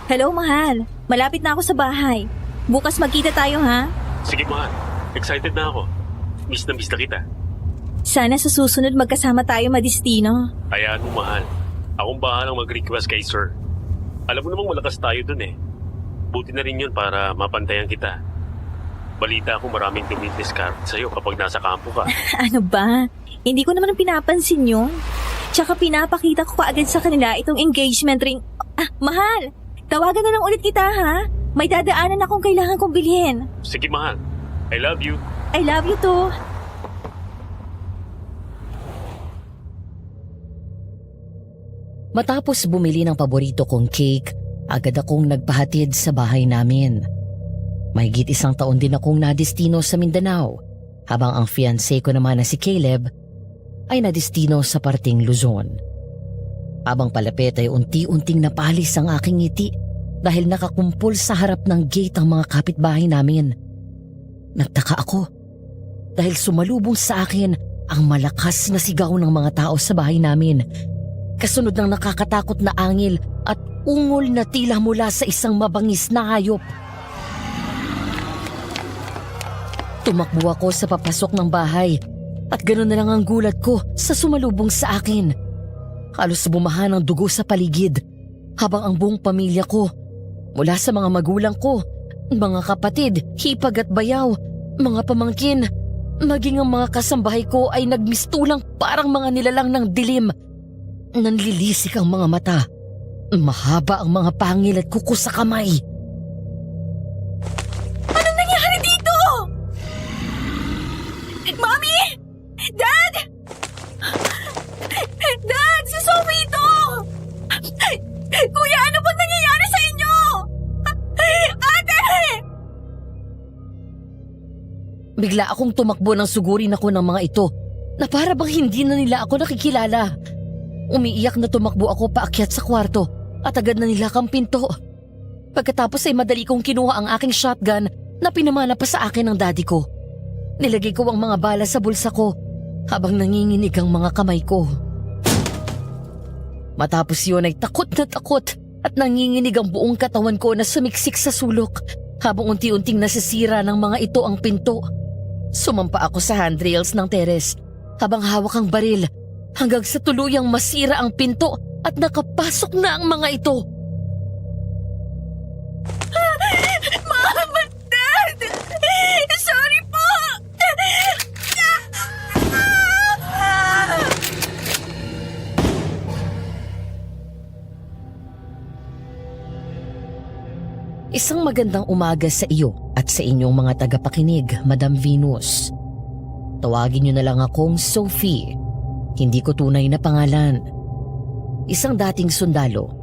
Hello, mahal. Malapit na ako sa bahay. Bukas magkita tayo, ha? Sige mahal, excited na ako. Miss na kita. Sana sa susunod magkasama tayo madistino. Hayaan mo mahal. Akong bahalang mag-request kay sir. Alam mo namang malakas tayo dun eh. Buti na rin yun para mapantayan kita. Balita ko maraming dumidiskart sa'yo kapag nasa kampo ka. Ano ba? Hindi ko naman pinapansin yun. Tsaka pinapakita ko kaagad sa kanila itong engagement ring. Mahal! Tawagan na lang ulit kita, ha? May dadaanan akong kailangan kong bilhin. Sige mahal, I love you. I love you too. Matapos bumili ng paborito kong cake, agad akong nagpahatid sa bahay namin. Mahigit 1 taon din akong nadestino sa Mindanao, habang ang fiancé ko naman na si Caleb ay nadestino sa parting Luzon. Habang palapit ay unti-unting napalis ang aking ngiti dahil nakakumpol sa harap ng gate ang mga kapitbahay namin. Nagtaka ako dahil sumalubong sa akin ang malakas na sigaw ng mga tao sa bahay namin, kasunod ng nakakatakot na angil at ungol na tila mula sa isang mabangis na hayop. Tumakbo ako sa papasok ng bahay at ganoon na lang ang gulat ko sa sumalubong sa akin. Halos bumaha ng dugo sa paligid habang ang buong pamilya ko, mula sa mga magulang ko, mga kapatid, hipag at bayaw, mga pamangkin, maging ang mga kasambahay ko ay nagmistulang parang mga nilalang ng dilim. Nanlilisik ang mga mata, mahaba ang mga pangil at kuko sa kamay. Anong nangyari dito? Mami! Dad! Dad! Si Sophie ito! Kuya, ano bang nangyayari sa inyo? Ate! Bigla akong tumakbo nang sugurin ako ng mga ito na para bang hindi na nila ako nakikilala. Umiiyak na tumakbo ako paakyat sa kwarto at agad na nilakang pinto. Pagkatapos ay madali kong kinuha ang aking shotgun na pinamana pa sa akin ng daddy ko. Nilagay ko ang mga bala sa bulsa ko habang nanginginig ang mga kamay ko. Matapos yun ay takot na takot at nanginginig ang buong katawan ko na sumiksik sa sulok habang unti-unting nasisira ng mga ito ang pinto. Sumampa ako sa handrails ng teres habang hawak ang baril hanggang sa tuluyang masira ang pinto at nakapasok na ang mga ito. Mama! Dad! Sorry po! Isang magandang umaga sa iyo at sa inyong mga tagapakinig, Madam Venus. Tawagin niyo na lang akong Sophie. Hindi ko tunay na pangalan. Isang dating sundalo.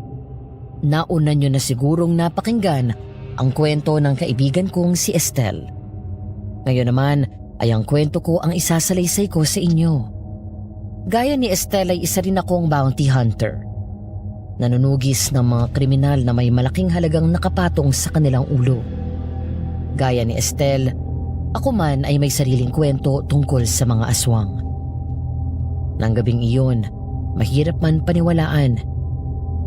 Nauna niyo na sigurong napakinggan ang kwento ng kaibigan kong si Estelle. Ngayon naman ay ang kwento ko ang isasalaysay ko sa inyo. Gaya ni Estelle ay isa rin akong bounty hunter. Nanunugis ng mga kriminal na may malaking halagang nakapatong sa kanilang ulo. Gaya ni Estelle, ako man ay may sariling kwento tungkol sa mga aswang. Nang gabing iyon, mahirap man paniwalaan,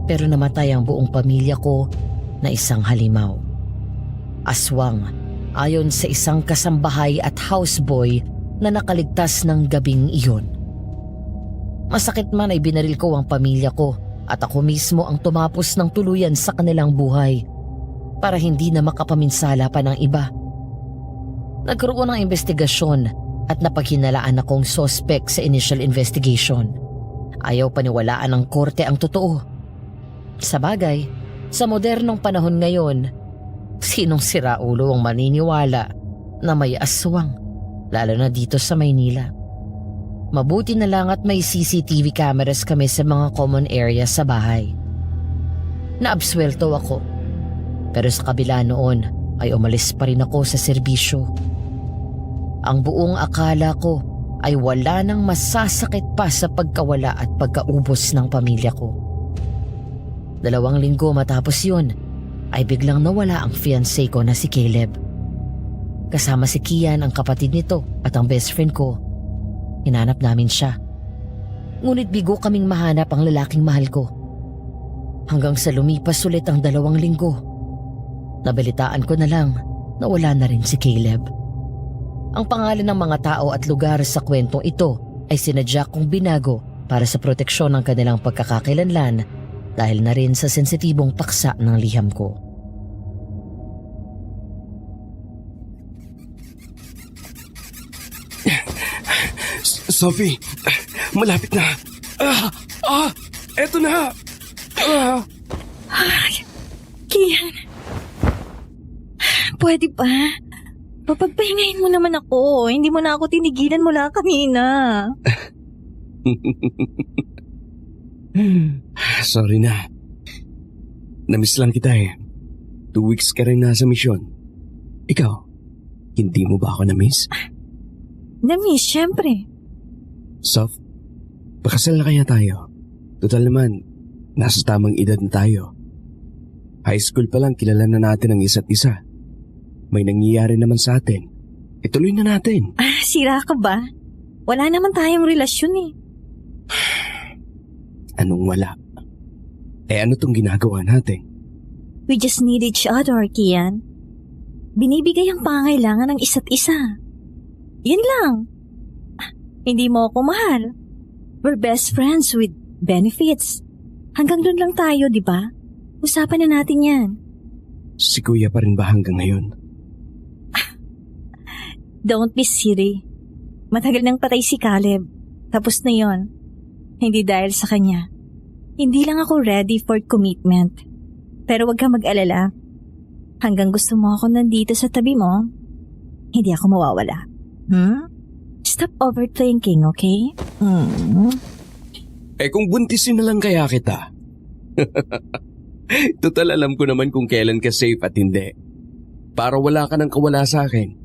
pero namatay ang buong pamilya ko na isang halimaw. Aswang, ayon sa isang kasambahay at houseboy na nakaligtas ng gabing iyon. Masakit man ay binaril ko ang pamilya ko at ako mismo ang tumapos ng tuluyan sa kanilang buhay para hindi na makapaminsala pa ng iba. Nagkaroon ng investigasyon at napaghinalaan akong suspect sa initial investigation. Ayaw paniwalaan ng korte ang totoo. Sa bagay, sa modernong panahon ngayon, sinong siraulo ang maniniwala na may aswang, lalo na dito sa Maynila? Mabuti na lang at may CCTV cameras kami sa mga common area sa bahay. Naabswelto ako, pero sa kabila noon ay umalis pa rin ako sa serbisyo. Ang buong akala ko ay wala nang masasakit pa sa pagkawala at pagkaubos ng pamilya ko. 2 linggo matapos yun, ay biglang nawala ang fiancé ko na si Caleb. Kasama si Kian, ang kapatid nito, at ang best friend ko. Hinanap namin siya. Ngunit bigo kaming mahanap ang lalaking mahal ko. Hanggang sa lumipas ulit ang 2 linggo. Nabalitaan ko na lang na wala na rin si Caleb. Ang pangalan ng mga tao at lugar sa kwentong ito ay sinadya kong binago para sa proteksyon ng kanilang pagkakakilanlan dahil na rin sa sensitibong paksa ng liham ko. Sophie, malapit na. Eto na. Kian, pwede ba? Papagpahingahin mo naman ako. Hindi mo na ako tinigilan mula kanina. Sorry na. Namiss lang kita eh. 2 weeks ka rin nasa misyon. Ikaw, hindi mo ba ako namiss? Na-miss, syempre. Soph, pakasal na kaya tayo. Total naman, nasa tamang edad na tayo. High school pa lang kilala na natin ang isa't isa. May nangyayari naman sa atin. Ituloy na natin. Sira ka ba? Wala naman tayong relasyon eh. Anong wala? Ano tong ginagawa natin? We just need each other, Kian. Binibigay ang pangangailangan ng isa't isa. Yun lang. Hindi mo ako mahal. We're best friends with benefits. Hanggang doon lang tayo, di ba? Usapan na natin yan. Si Kuya pa rin ba hanggang ngayon? Don't be silly. Matagal nang patay si Caleb. Tapos na yon. Hindi dahil sa kanya. Hindi lang ako ready for commitment. Pero wag ka mag-alala. Hanggang gusto mo ako nandito sa tabi mo, hindi ako mawawala. Stop overthinking, okay? Kung buntisin na lang kaya kita. Total alam ko naman kung kailan ka safe at hindi. Para wala ka nang kawala sa akin.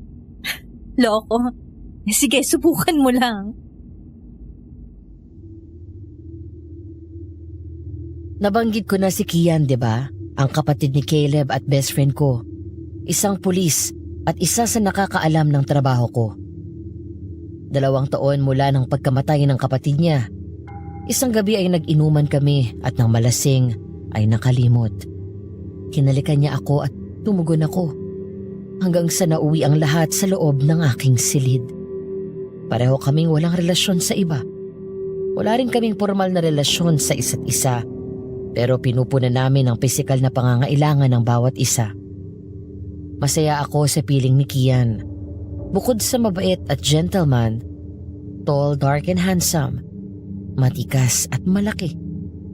Loko. Sige, subukan mo lang. Nabanggit ko na si Kian, di ba? Ang kapatid ni Caleb at best friend ko. Isang pulis at isa sa nakakaalam ng trabaho ko. 2 taon mula ng pagkamatay ng kapatid niya. Isang gabi ay nag-inuman kami at nang malasing ay nakalimot. Hinalikan niya ako at tumugon ako. Hanggang sa nauwi ang lahat sa loob ng aking silid. Pareho kaming walang relasyon sa iba. Wala rin kaming formal na relasyon sa isa't isa. Pero pinupunan namin ang pisikal na pangangailangan ng bawat isa. Masaya ako sa piling ni Kian. Bukod sa mabait at gentleman, tall, dark and handsome, matikas at malaki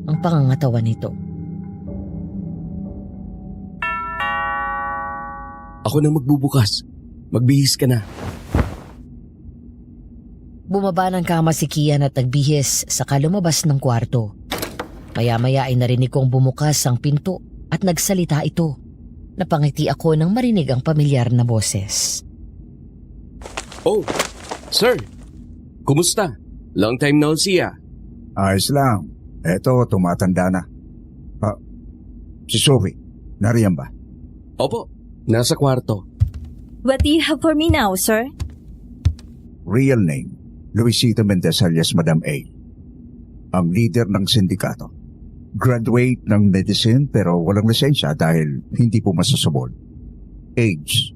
ang pangangatawan nito. Ako nang magbubukas. Magbihis ka na. Bumaba ng kama si Kian at nagbihis saka lumabas ng kwarto. Maya-maya ay narinig kong bumukas ang pinto at nagsalita ito. Napangiti ako nang marinig ang pamilyar na boses. Oh, sir. Kumusta? Long time no see ah. Ayos lang. Eto, tumatanda na. Si Sophie, nariyan ba? Opo, nasa kwarto. What do you have for me now, sir? Real name, Luisito Mendez alias Madam A. Ang leader ng sindikato. Graduate ng medicine pero walang lisensya dahil hindi po masasabon. Age,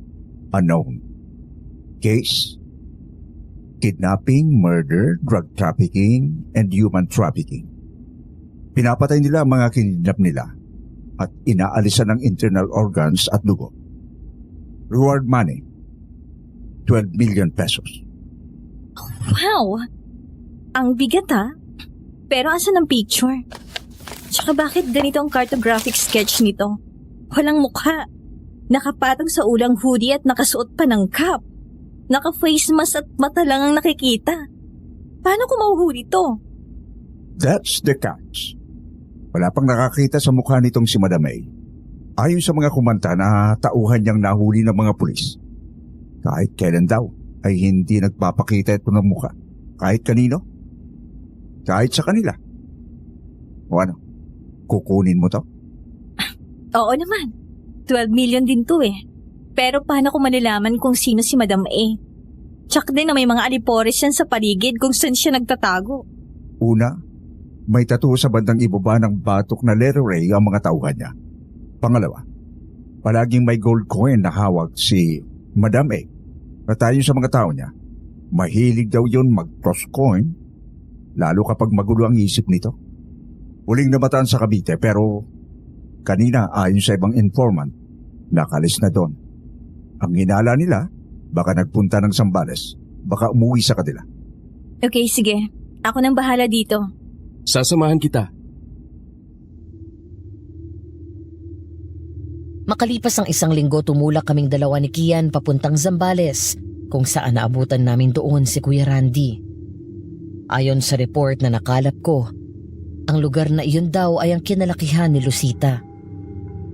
unknown. Case, kidnapping, murder, drug trafficking, and human trafficking. Pinapatay nila ang mga kinidnap nila at inaalisan ng internal organs at dugo. Reward money, 12 million pesos. Wow! Ang bigat ha? Pero asan ang picture? Tsaka bakit ganito ang cartographic sketch nito? Walang mukha. Nakapatong sa ulang hoodie at nakasuot pa ng cap. Naka-face mask at mata lang ang nakikita. Paano ko mahuhuli to? That's the catch. Wala pang nakakita sa mukha nitong si Madam A. Ayon sa mga kumanta na tauhan niyang nahuli ng mga pulis. Kahit kailan daw ay hindi nagpapakita ito ng mukha. Kahit kanino. Kahit sa kanila. O ano, kukunin mo to? Oo naman. 12 million din to eh. Pero paano ko malalaman kung sino si Madam A? Tsak din na may mga alipores yan sa paligid kung saan siya nagtatago. Una, May tattoo sa bandang ibaba ng batok na letter A ang mga tauhan niya. Pangalawa, palaging may gold coin na hawak si Madam A. At ayon sa mga tao niya, mahilig daw yun mag-cross coin, lalo kapag magulo ang isip nito. Huling namataan sa Cavite pero kanina ayon sa ibang informant, nakalis na doon. Ang hinala nila, baka nagpunta ng Zambales, baka umuwi sa kanila. Okay, sige. Ako nang bahala dito. Sasamahan kita. Makalipas ang 1 linggo, tumulak kaming dalawa ni Kian papuntang Zambales, kung saan naabutan namin doon si Kuya Randy. Ayon sa report na nakalap ko, ang lugar na iyon daw ay ang kinalakihan ni Lucita.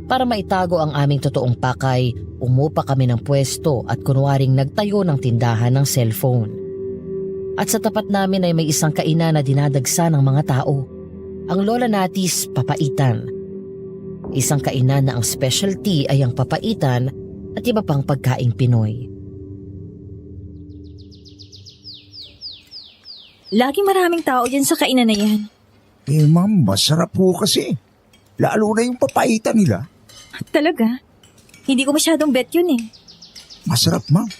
Para maitago ang aming totoong pakay, umupa kami ng pwesto at kunwaring nagtayo ng tindahan ng cellphone. At sa tapat namin ay may isang kainan na dinadagsa ng mga tao. Ang Lola Natis Papaitan. Isang kainan na ang specialty ay ang papaitan at iba pang pagkaing Pinoy. Laging maraming tao dyan sa kainan na yan. Eh ma'am, masarap po kasi. Lalo na yung papaitan nila. Talaga? Hindi ko masyadong bet yun eh. Masarap ma'am.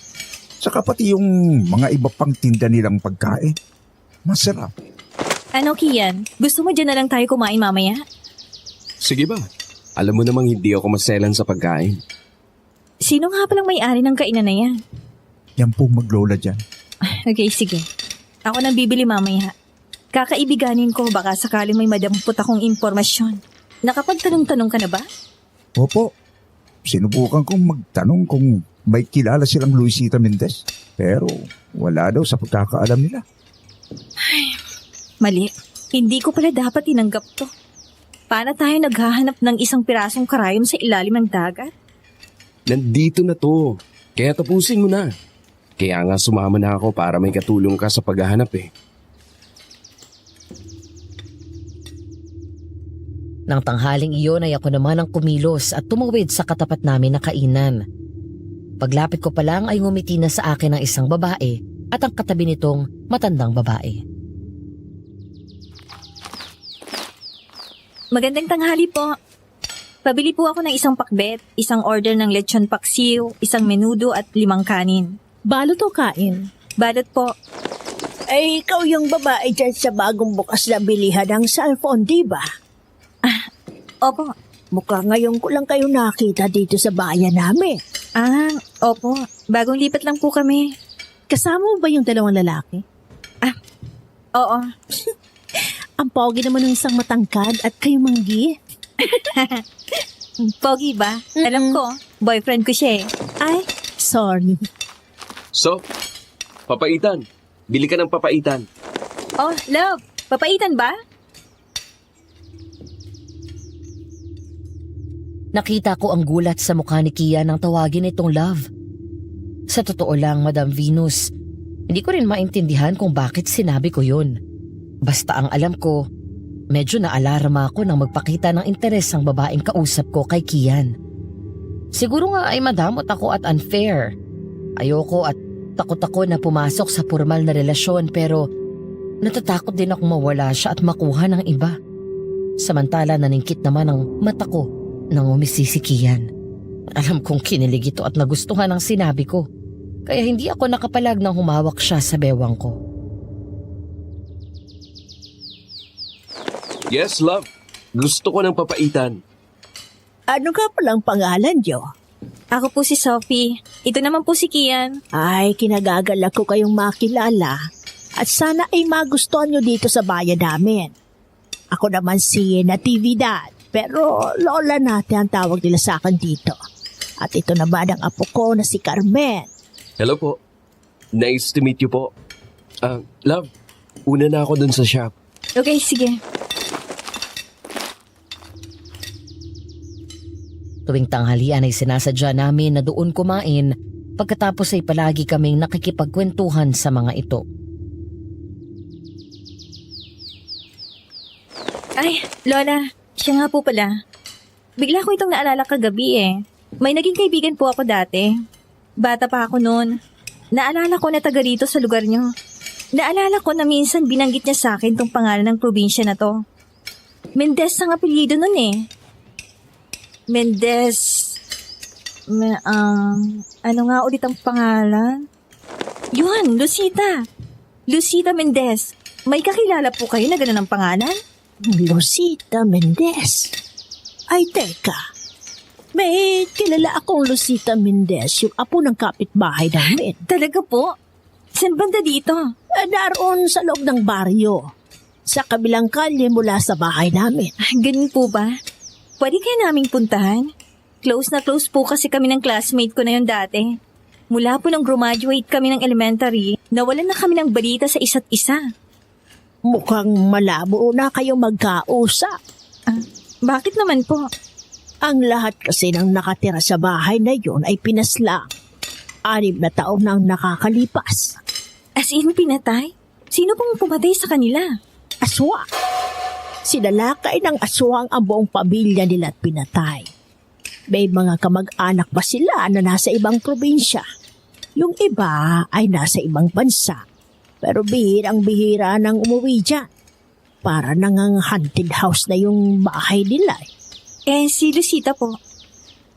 Saka pati yung mga iba pang tinda nilang pagkain. Masarap. Ano, Kian? Gusto mo dyan na lang tayo kumain mamaya? Sige ba? Alam mo namang hindi ako maselan sa pagkain. Sino nga palang may-ari ng kainan na yan? Yan po maglola dyan. Okay, sige. Ako nang bibili mamaya. Kakaibiganin ko, baka sakaling may madampot akong impormasyon. Nakapagtanong-tanong ka na ba? Opo. Sinubukan kong magtanong kung may kilala silang Luisita Mendez. Pero wala daw sa pagkakaalam nila. Mali. Hindi ko pala dapat tinanggap to. Paano tayo naghahanap ng isang pirasong karayom sa ilalim ng dagat? Nandito na to. Kaya tapusin mo na. Kaya nga sumama na ako para may katulong ka sa paghahanap eh. Nang tanghaling iyon ay ako naman ang kumilos at tumawid sa katapat namin na kainan. Paglapit ko pa lang ay ngumiti na sa akin ang isang babae at ang katabi nitong matandang babae. Magandang tanghali po. Pabili po ako ng isang pakbet, isang order ng lechon paksiw, isang menudo at 5 kanin. Balot o kain? Balot po. Ay, ikaw yung babae dyan sa bagong bukas na bilihan ng cellphone, di ba? Opo. Mukha ngayon ko lang kayo nakita dito sa bayan namin. Opo. Bagong lipat lang po kami. Kasama mo ba yung 2 lalaki? Oo. Ang pogi naman ng isang matangkad at kayo manggi. Pogi ba? Alam ko, boyfriend ko siya eh. Ay, sorry. So, papaitan. Bili ka ng papaitan. Oh, love. Papaitan ba? Nakita ko ang gulat sa mukha ni Kian nang tawagin itong love. Sa totoo lang, Madam Venus, hindi ko rin maintindihan kung bakit sinabi ko yun. Basta ang alam ko, medyo naalarma ako nang magpakita ng interes ang babaeng kausap ko kay Kian. Siguro nga ay madamot ako at unfair. Ayoko at takot ako na pumasok sa formal na relasyon pero natatakot din akong mawala siya at makuha ng iba. Samantala naningkit naman ang mata ko nang umisi si Kian. Alam kong kinilig ito at nagustuhan ang sinabi ko. Kaya hindi ako nakapalag nang humawak siya sa bewang ko. Yes, love. Gusto ko ng papaitan. Ano ka palang pangalan niyo? Ako po si Sophie. Ito naman po si Kian. Ay, kinagagalak ko kayong makilala. At sana ay magustuhan nyo dito sa bayan namin. Ako naman si Natividad, pero lola natin ang tawag nila sa akin dito. At ito naman ang apo ko na si Carmen. Hello po. Nice to meet you po. Love, una na ako dun sa shop. Okay, sige. Tuwing tanghalian ay sinasadya namin na doon kumain, pagkatapos ay palagi kaming nakikipagkwentuhan sa mga ito. Ay, Lola, siya nga po pala. Bigla ko itong naalala kagabi eh. May naging kaibigan po ako dati. Bata pa ako noon. Naalala ko na taga rito sa lugar nyo. Naalala ko na minsan binanggit niya sa akin tong pangalan ng probinsya na to. Mendez ang apelyido nun eh. Mendez... ano nga ulit ang pangalan? Yun, Lucita. Lucita Mendez. May kakilala po kayo na ganun ang pangalan? Lucita Mendez. Ay, teka. May kilala akong Lucita Mendez, yung apo ng kapitbahay namin. Talaga po? Saan banda dito? Naroon sa loob ng baryo. Sa kabilang kalye mula sa bahay namin. Ganun po ba? Pwede kayo naming puntahan? Close na close po kasi kami ng classmate ko na yun dati. Mula po nang graduate kami ng elementary, nawalan na kami ng balita sa isa't isa. Mukhang malabo na kayo magkausap. Bakit naman po? Ang lahat kasi ng nakatira sa bahay na yun ay pinaslang. 6 na taon nang nakakalipas. As in, pinatay? Sino pong pumatay sa kanila? Aswang. Sinalakay ng aswang ang buong pamilya nila at pinatay. May mga kamag-anak ba sila na nasa ibang probinsya? Yung iba ay nasa ibang bansa. Pero bihirang-bihira nang umuwi dyan. Para nangang haunted house na yung bahay nila. Si Lucita po.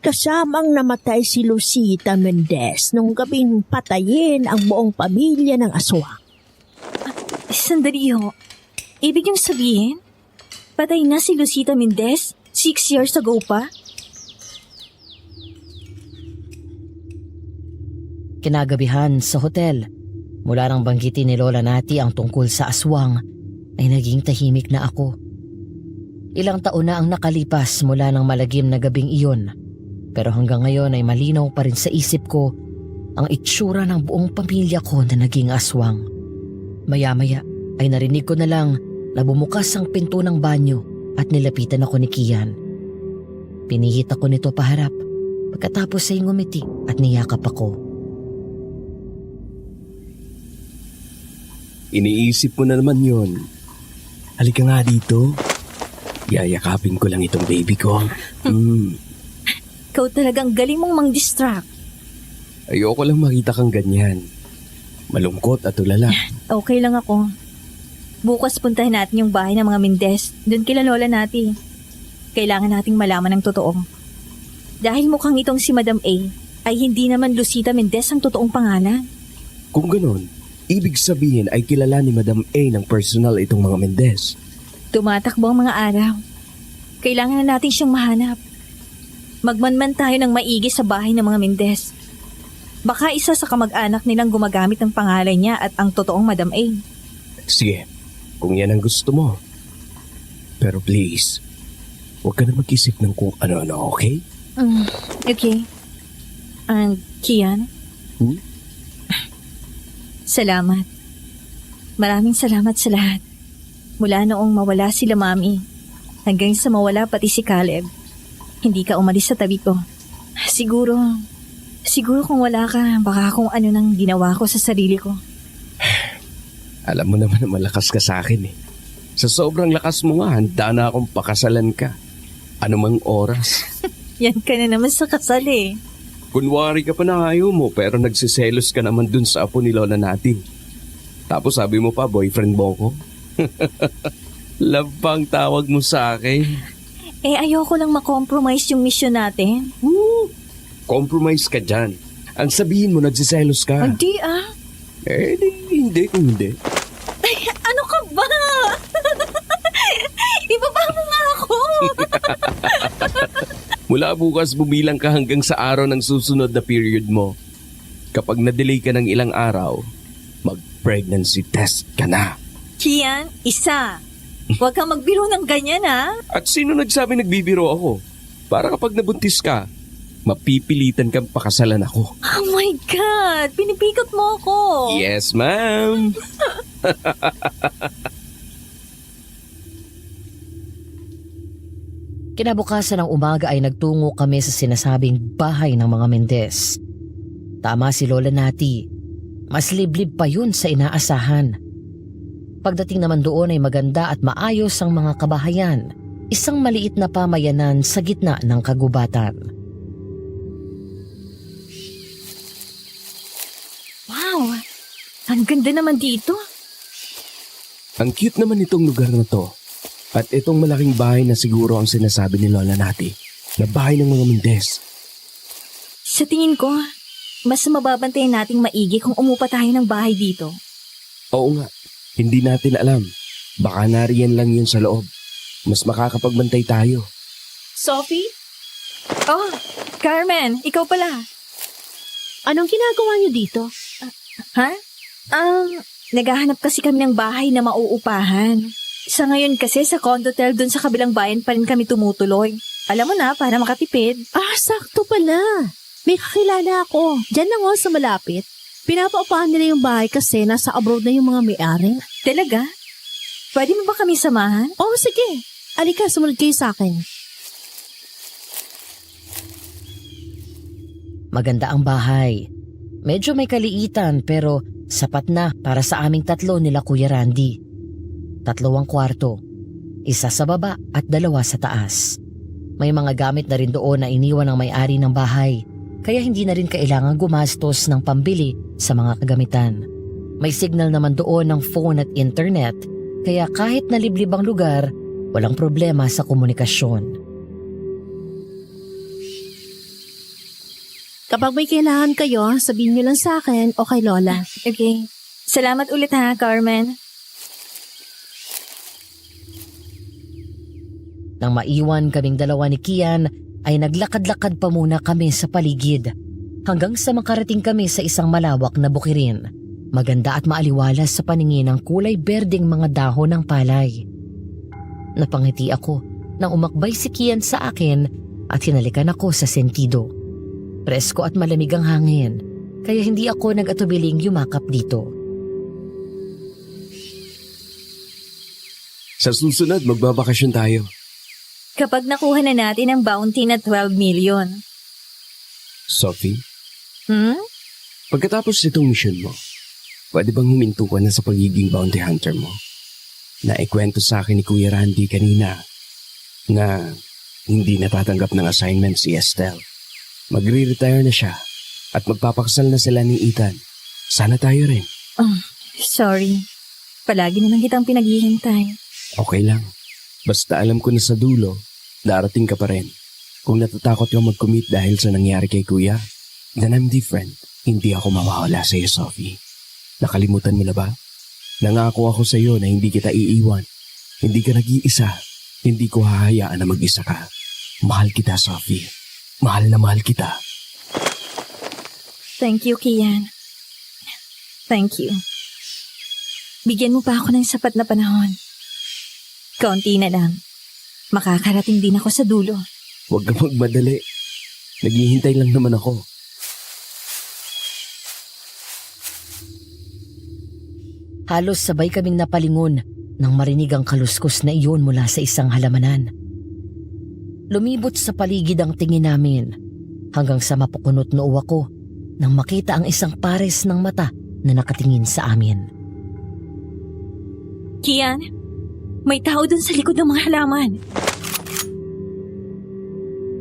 Kasamang namatay si Lucita Mendez nung gabing patayin ang buong pamilya ng aswang. Sandali ho. Ibig niyong sabihin, patay na si Lucita Mendez 6 years ago pa? Kinagabihan sa hotel, mula nang banggitin ni Lola Nati ang tungkol sa aswang, ay naging tahimik na ako. Ilang taon na ang nakalipas mula ng malagim na gabing iyon, pero hanggang ngayon ay malinaw pa rin sa isip ko ang itsura ng buong pamilya ko na naging aswang. Maya-maya ay narinig ko na lang na bumukas ang pinto ng banyo at nilapitan ako ni Kian. Pinihit ako nito paharap, pagkatapos ay ngumiti at niyakap ako. Iniisip mo na naman yon. Halika nga dito. Yayakapin ko lang itong baby ko. Ikaw talagang galing mong mang-distract. Ayoko lang makita kang ganyan. Malungkot at tulala. Okay lang ako. Bukas puntahin natin yung bahay ng mga Mendez. Doon kila Lola natin. Kailangan nating malaman ng totoo. Dahil mukhang itong si Madam A ay hindi naman Lucita Mendez ang totoong pangalan. Kung ganon, ibig sabihin ay kilala ni Madam A ng personal itong mga Mendez. Tumatakbo ang mga araw. Kailangan na natin siyang mahanap. Magmanman tayo ng maigi sa bahay ng mga Mendez. Baka isa sa kamag-anak nilang gumagamit ng pangalan niya at ang totoong Madam A. Sige, kung yan ang gusto mo. Pero please, huwag ka na mag-isip ng kung ano-ano, okay? Okay. Kian? Salamat. Maraming salamat sa lahat. Mula noong mawala sila Mami, hanggang sa mawala pati si Caleb, hindi ka umalis sa tabi ko. Siguro kung wala ka, baka kung ano nang ginawa ko sa sarili ko. Alam mo naman na malakas ka sa akin eh. Sa sobrang lakas mo nga, handa na akong pakasalan ka. Anumang oras. Yan ka na naman sa kasal eh. Kunwari ka pa na ayaw mo pero nagsiselos ka naman dun sa apo ni Lola natin. Tapos sabi mo pa, boyfriend mo ko. Love bang tawag mo sa akin? Ayoko lang makompromise yung mission natin. Compromise ka dyan. Ang sabihin mo, nagsiselos ka. Hindi Hindi kung hindi. Ano ka ba? Ibaba mo nga ako. Mula bukas bumilang ka hanggang sa araw ng susunod na period mo. Kapag na-delay ka ng ilang araw, mag-pregnancy test ka na. Kian, isa. Huwag kang magbiro ng ganyan ha. At sino nagsabi nagbibiro ako? Para kapag nabuntis ka, mapipilitan kang pakasalan ako. Oh my God! Pinipikot mo ako. Yes, ma'am. Kinabukasan ng umaga ay nagtungo kami sa sinasabing bahay ng mga Mendez. Tama si Lola Nati. Mas liblib pa yun sa inaasahan. Pagdating naman doon ay maganda at maayos ang mga kabahayan. Isang maliit na pamayanan sa gitna ng kagubatan. Wow! Ang ganda naman dito. Ang cute naman itong lugar na to. At itong malaking bahay na siguro ang sinasabi ni Lola Nati na bahay ng mga Mendez. Sa tingin ko, mas mababantayan nating maigi kung umupa tayo ng bahay dito. Oo nga, hindi natin alam. Baka nariyan lang yun sa loob. Mas makakapagbantay tayo. Sophie? Oh, Carmen, ikaw pala. Anong ginagawa niyo dito? Ha? Naghahanap kasi kami ng bahay na mauupahan. Sa ngayon kasi sa condotel dun sa kabilang bayan pa rin kami tumutuloy. Alam mo na, para makatipid. Sakto pala. May kakilala ako. Diyan lang sa malapit. Pinapaupahan nila yung bahay kasi nasa abroad na yung mga may-ari. Talaga? Pwede mo ba kami samahan? Oo, sige. Alika, sumunod kayo sa akin. Maganda ang bahay. Medyo may kaliitan pero sapat na para sa aming tatlo nila Kuya Randy. 3 ang kwarto, 1 sa baba at 2 sa taas. May mga gamit na rin doon na iniwan ng may-ari ng bahay, kaya hindi na rin kailangan gumastos ng pambili sa mga kagamitan. May signal naman doon ng phone at internet, kaya kahit na liblib ang lugar, walang problema sa komunikasyon. Kapag may kailangan kayo, sabihin niyo lang sa akin o kay Lola. Okay. Salamat ulit ha, Carmen. Nang maiwan kaming dalawa ni Kian, ay naglakad-lakad pa muna kami sa paligid hanggang sa makarating kami sa isang malawak na bukirin. Maganda at maaliwalas sa paningin ang kulay berdeng mga dahon ng palay. Napangiti ako nang umakbay si Kian sa akin at hinalikan ako sa sentido. Presko at malamig ang hangin, kaya hindi ako nag-atubiling yumakap dito. Sa susunod, magbabakasyon tayo. Kapag nakuha na natin ang bounty na 12 million. Sophie, Hmm? pagkatapos nitong mission mo, pwede bang huminto ka na sa pagiging bounty hunter mo? Naikwento sa akin ni Kuya Randy kanina na hindi natatanggap ng assignment si Estelle. Magre-retire na siya at magpapakasal na sila ni Ethan. Sana tayo rin. Sorry. Palagi na lang kitang pinaghihintay. Okay lang. Basta alam ko na sa dulo, darating ka pa rin. Kung natatakot kang mag-commit dahil sa nangyari kay Kuya, then I'm different. Hindi ako mawawala sa iyo, Sophie. Nakalimutan mo na ba? Nangako ako sa iyo na hindi kita iiwan. Hindi ka nag-iisa. Hindi ko hahayaan na mag-isa ka. Mahal kita, Sophie. Mahal na mahal kita. Thank you, Kian. Thank you. Bigyan mo pa ako ng sapat na panahon. Kaunti na lang. Makakarating din ako sa dulo. Huwag ka magmadali. Naghihintay lang naman ako. Halos sabay kaming napalingon nang marinig ang kaluskos na iyon mula sa isang halamanan. Lumibot sa paligid ang tingin namin hanggang sa mapukunot noo ako nang makita ang isang pares ng mata na nakatingin sa amin. Kian, may tao dun sa likod ng mga halaman.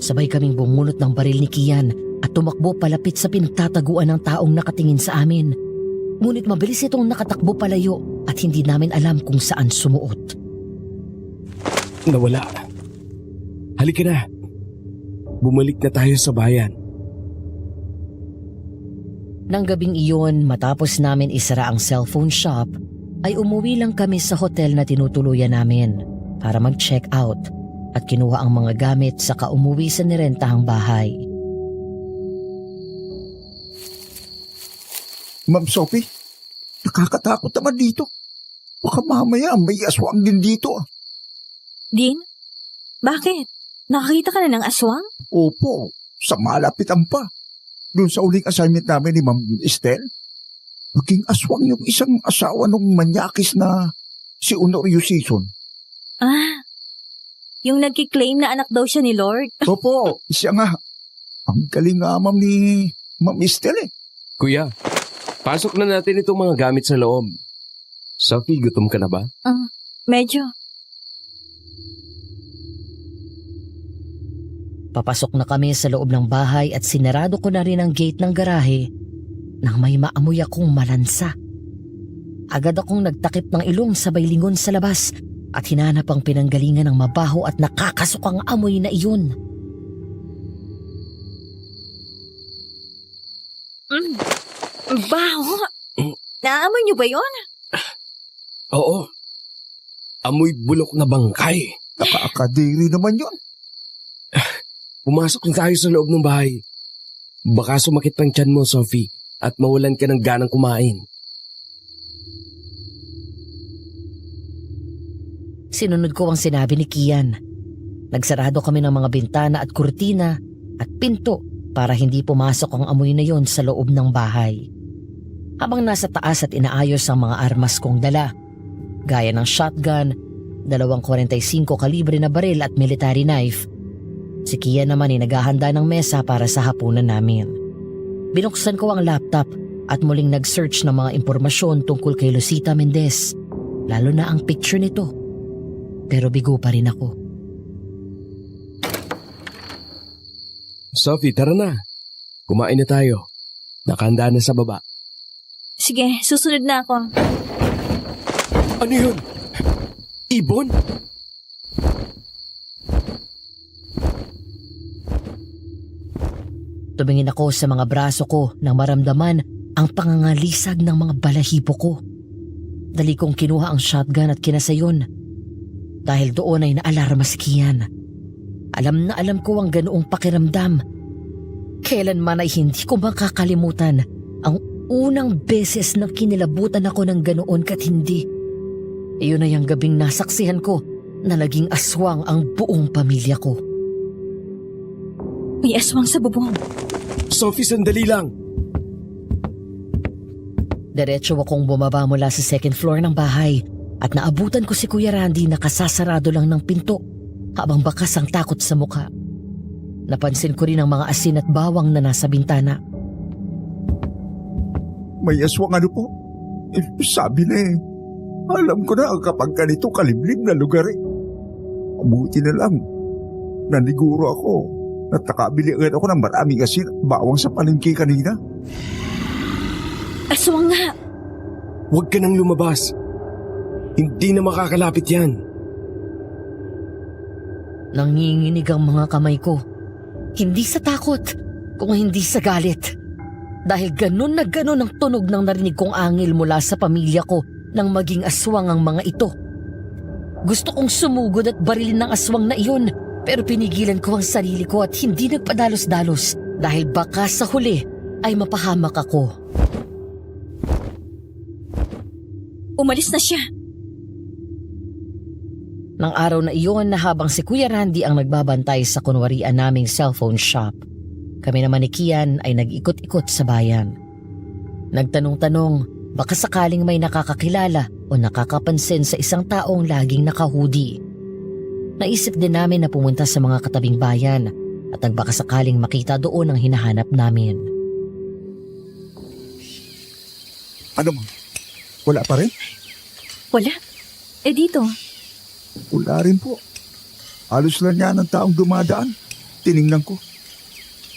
Sabay kaming bumunot ng baril ni Kian at tumakbo palapit sa pinagtataguan ng taong nakatingin sa amin. Ngunit mabilis itong nakatakbo palayo at hindi namin alam kung saan sumuot. Nawala. Halika na. Bumalik na tayo sa bayan. Nang gabing iyon, matapos namin isara ang cellphone shop, ay umuwi lang kami sa hotel na tinutuluyan namin para mag-check out at kinuha ang mga gamit saka umuwi sa nirentahang bahay. Ma'am Sophie, nakakatakot naman dito. Baka mamaya may aswang din dito. Din? Bakit? Nakakita ka na ng aswang? Opo, sa malapitan pa. Doon sa uling assignment namin ni Ma'am Estelle, naging aswang yung isang asawa ng manyakis na si Honorio Season. Yung nagkiklaim na anak daw siya ni Lord? Opo, siya nga. Ang galing nga ma'am ni Ma'am Estelle. Kuya, pasok na natin itong mga gamit sa loob. Sophie, gutom ka na ba? Medyo. Papasok na kami sa loob ng bahay at sinarado ko na rin ang gate ng garahe nang may maamoy akong malansa. Agad akong nagtakip ng ilong sabay lingon sa labas at hinanap ang pinanggalingan ng mabaho at nakakasukang amoy na iyon. Baho! Naamoy niyo ba yun? Oo. Amoy bulok na bangkay. Nakaakadiri naman yun. Pumasok na tayo sa loob ng bahay. Baka sumakit pang tiyan mo, Sophie, at mawalan ka ng ganang kumain. Sinunod ko ang sinabi ni Kian. Nagsarado kami ng mga bintana at kurtina at pinto para hindi pumasok ang amoy na yon sa loob ng bahay. Habang nasa taas at inaayos ang mga armas kong dala, gaya ng shotgun, 2.45 kalibre na baril at military knife, si Kian naman ay naghahanda ng mesa para sa hapunan namin. Binuksan ko ang laptop at muling nag-search ng mga impormasyon tungkol kay Lucita Mendez, lalo na ang picture nito. Pero bigo pa rin ako. Sophie, tara na. Kumain na tayo. Nakahanda na sa baba. Sige, susunod na ako. Ano yun? Ibon? Tumingin ako sa mga braso ko nang maramdaman ang pangangalisag ng mga balahibo ko. Dali kong kinuha ang shotgun at kinasayon. Dahil doon ay naalarma si Kian. Alam na alam ko ang ganoong pakiramdam. Kailanman ay hindi ko makakalimutan ang unang beses na kinilabutan ako ng ganoon katindi. Iyon ay ang gabing nasaksihan ko na naging aswang ang buong pamilya ko. May aswang sa bubong. Sophie, sandali lang. Diretso akong bumaba mula sa second floor ng bahay at naabutan ko si Kuya Randy na kasasarado lang ng pinto habang bakas ang takot sa mukha. Napansin ko rin ang mga asin at bawang na nasa bintana. May aswang ano po? Sabi na eh. Alam ko na kapag ganito kalimlim na lugar eh. Mabuti na lang. Naniguro ako. At nakabili agad ako ng maraming asin at bawang sa palengke kanina. Aswang nga! Huwag ka nang lumabas. Hindi na makakalapit yan. Nanginginig ang mga kamay ko. Hindi sa takot, kung hindi sa galit. Dahil ganun na ganun ang tunog ng narinig kong angil mula sa pamilya ko nang maging aswang ang mga ito. Gusto kong sumugod at barilin ng aswang na iyon, pero pinigilan ko ang sarili ko at hindi nagpadalos-dalos dahil baka sa huli ay mapahamak ako. Umalis na siya. Nang araw na iyon na habang si Kuya Randy ang nagbabantay sa kunwarian naming cellphone shop, kami naman ni Kian ay nag-ikot-ikot sa bayan. Nagtanong-tanong, baka sakaling may nakakakilala o nakakapansin sa isang taong laging nakahudi. Naisip din namin na pumunta sa mga katabing bayan at nagbaka sakaling makita doon ang hinahanap namin. Ano mo? Wala pa rin? Wala. Dito. Wala rin po. Halos lang yan ang taong dumadaan. Tiningnan ko.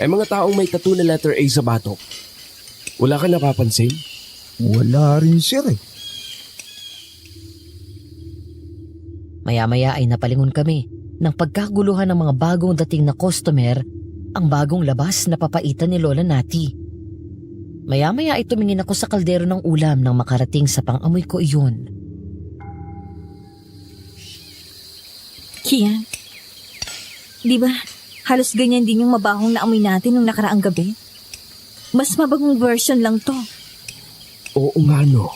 Mga taong may tattoo na letter A sa batok. Wala ka napapansin? Wala rin sir eh. Maya-maya ay napalingon kami ng pagkaguluhan ng mga bagong dating na customer ang bagong labas na papaitan ni Lola Nati. Maya-maya ay tumingin ako sa kaldero ng ulam nang makarating sa pang-amoy ko iyon. Kian, di ba halos ganyan din yung mabahong na amoy natin nung nakaraang gabi? Mas mabagong version lang to. Oo nga no.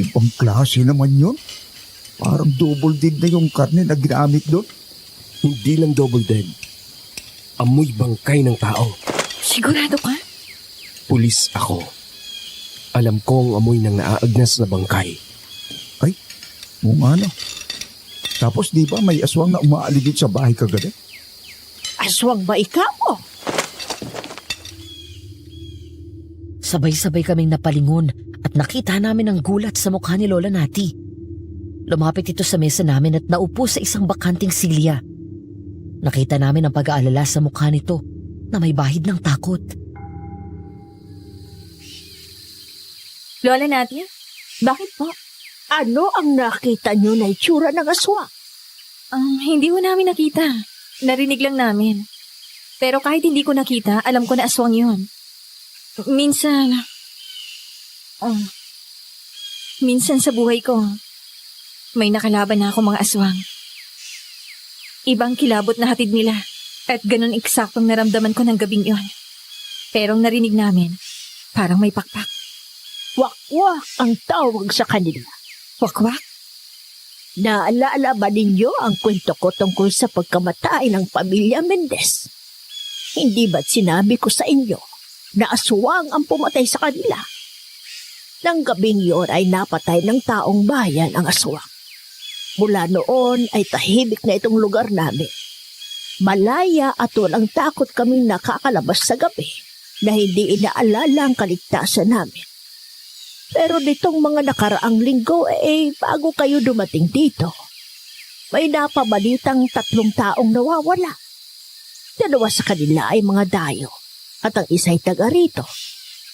Ibang klase naman yun. Parang double dead na yung karne na ginamit doon. Hindi lang double dead. Amoy bangkay ng tao. Sigurado ka? Pulis ako. Alam ko ang amoy ng naaagnas na bangkay. Ay, o nga no. Tapos di ba may aswang na umaaligid sa bahay kagabi? Aswang ba ikaw? Sabay-sabay kaming napalingon at nakita namin ang gulat sa mukha ni Lola Nati. Lumapit ito sa mesa namin at naupo sa isang bakanting silya. Nakita namin ang pag-aalala sa mukha nito na may bahid ng takot. Lola Natia, Bakit po? Ano ang nakita nyo na itsura ng aswang? Hindi ko namin nakita. Narinig lang namin. Pero kahit hindi ko nakita, alam ko na aswang yun. Minsan sa buhay ko, may nakalaban na ako mga aswang. Ibang kilabot na hatid nila at ganun eksaktong naramdaman ko ng gabing yon. Pero ang narinig namin, parang may pakpak. Wakwak ang tawag sa kanila. Wakwak? Naalala ba ninyo ang kwento ko tungkol sa pagkamatay ng pamilya Mendez? Hindi ba't sinabi ko sa inyo na aswang ang pumatay sa kanila? Nang gabing yon ay napatay ng taong bayan ang aswang. Mula noon ay tahimik na itong lugar namin. Malaya at walang takot kaming nakakalabas sa gabi na hindi inaalala ang kaligtasan namin. Pero nitong mga nakaraang linggo bago kayo dumating dito, may napabalitang 3 taong nawawala. 2 sa kanila ay mga dayo at ang isa'y taga rito.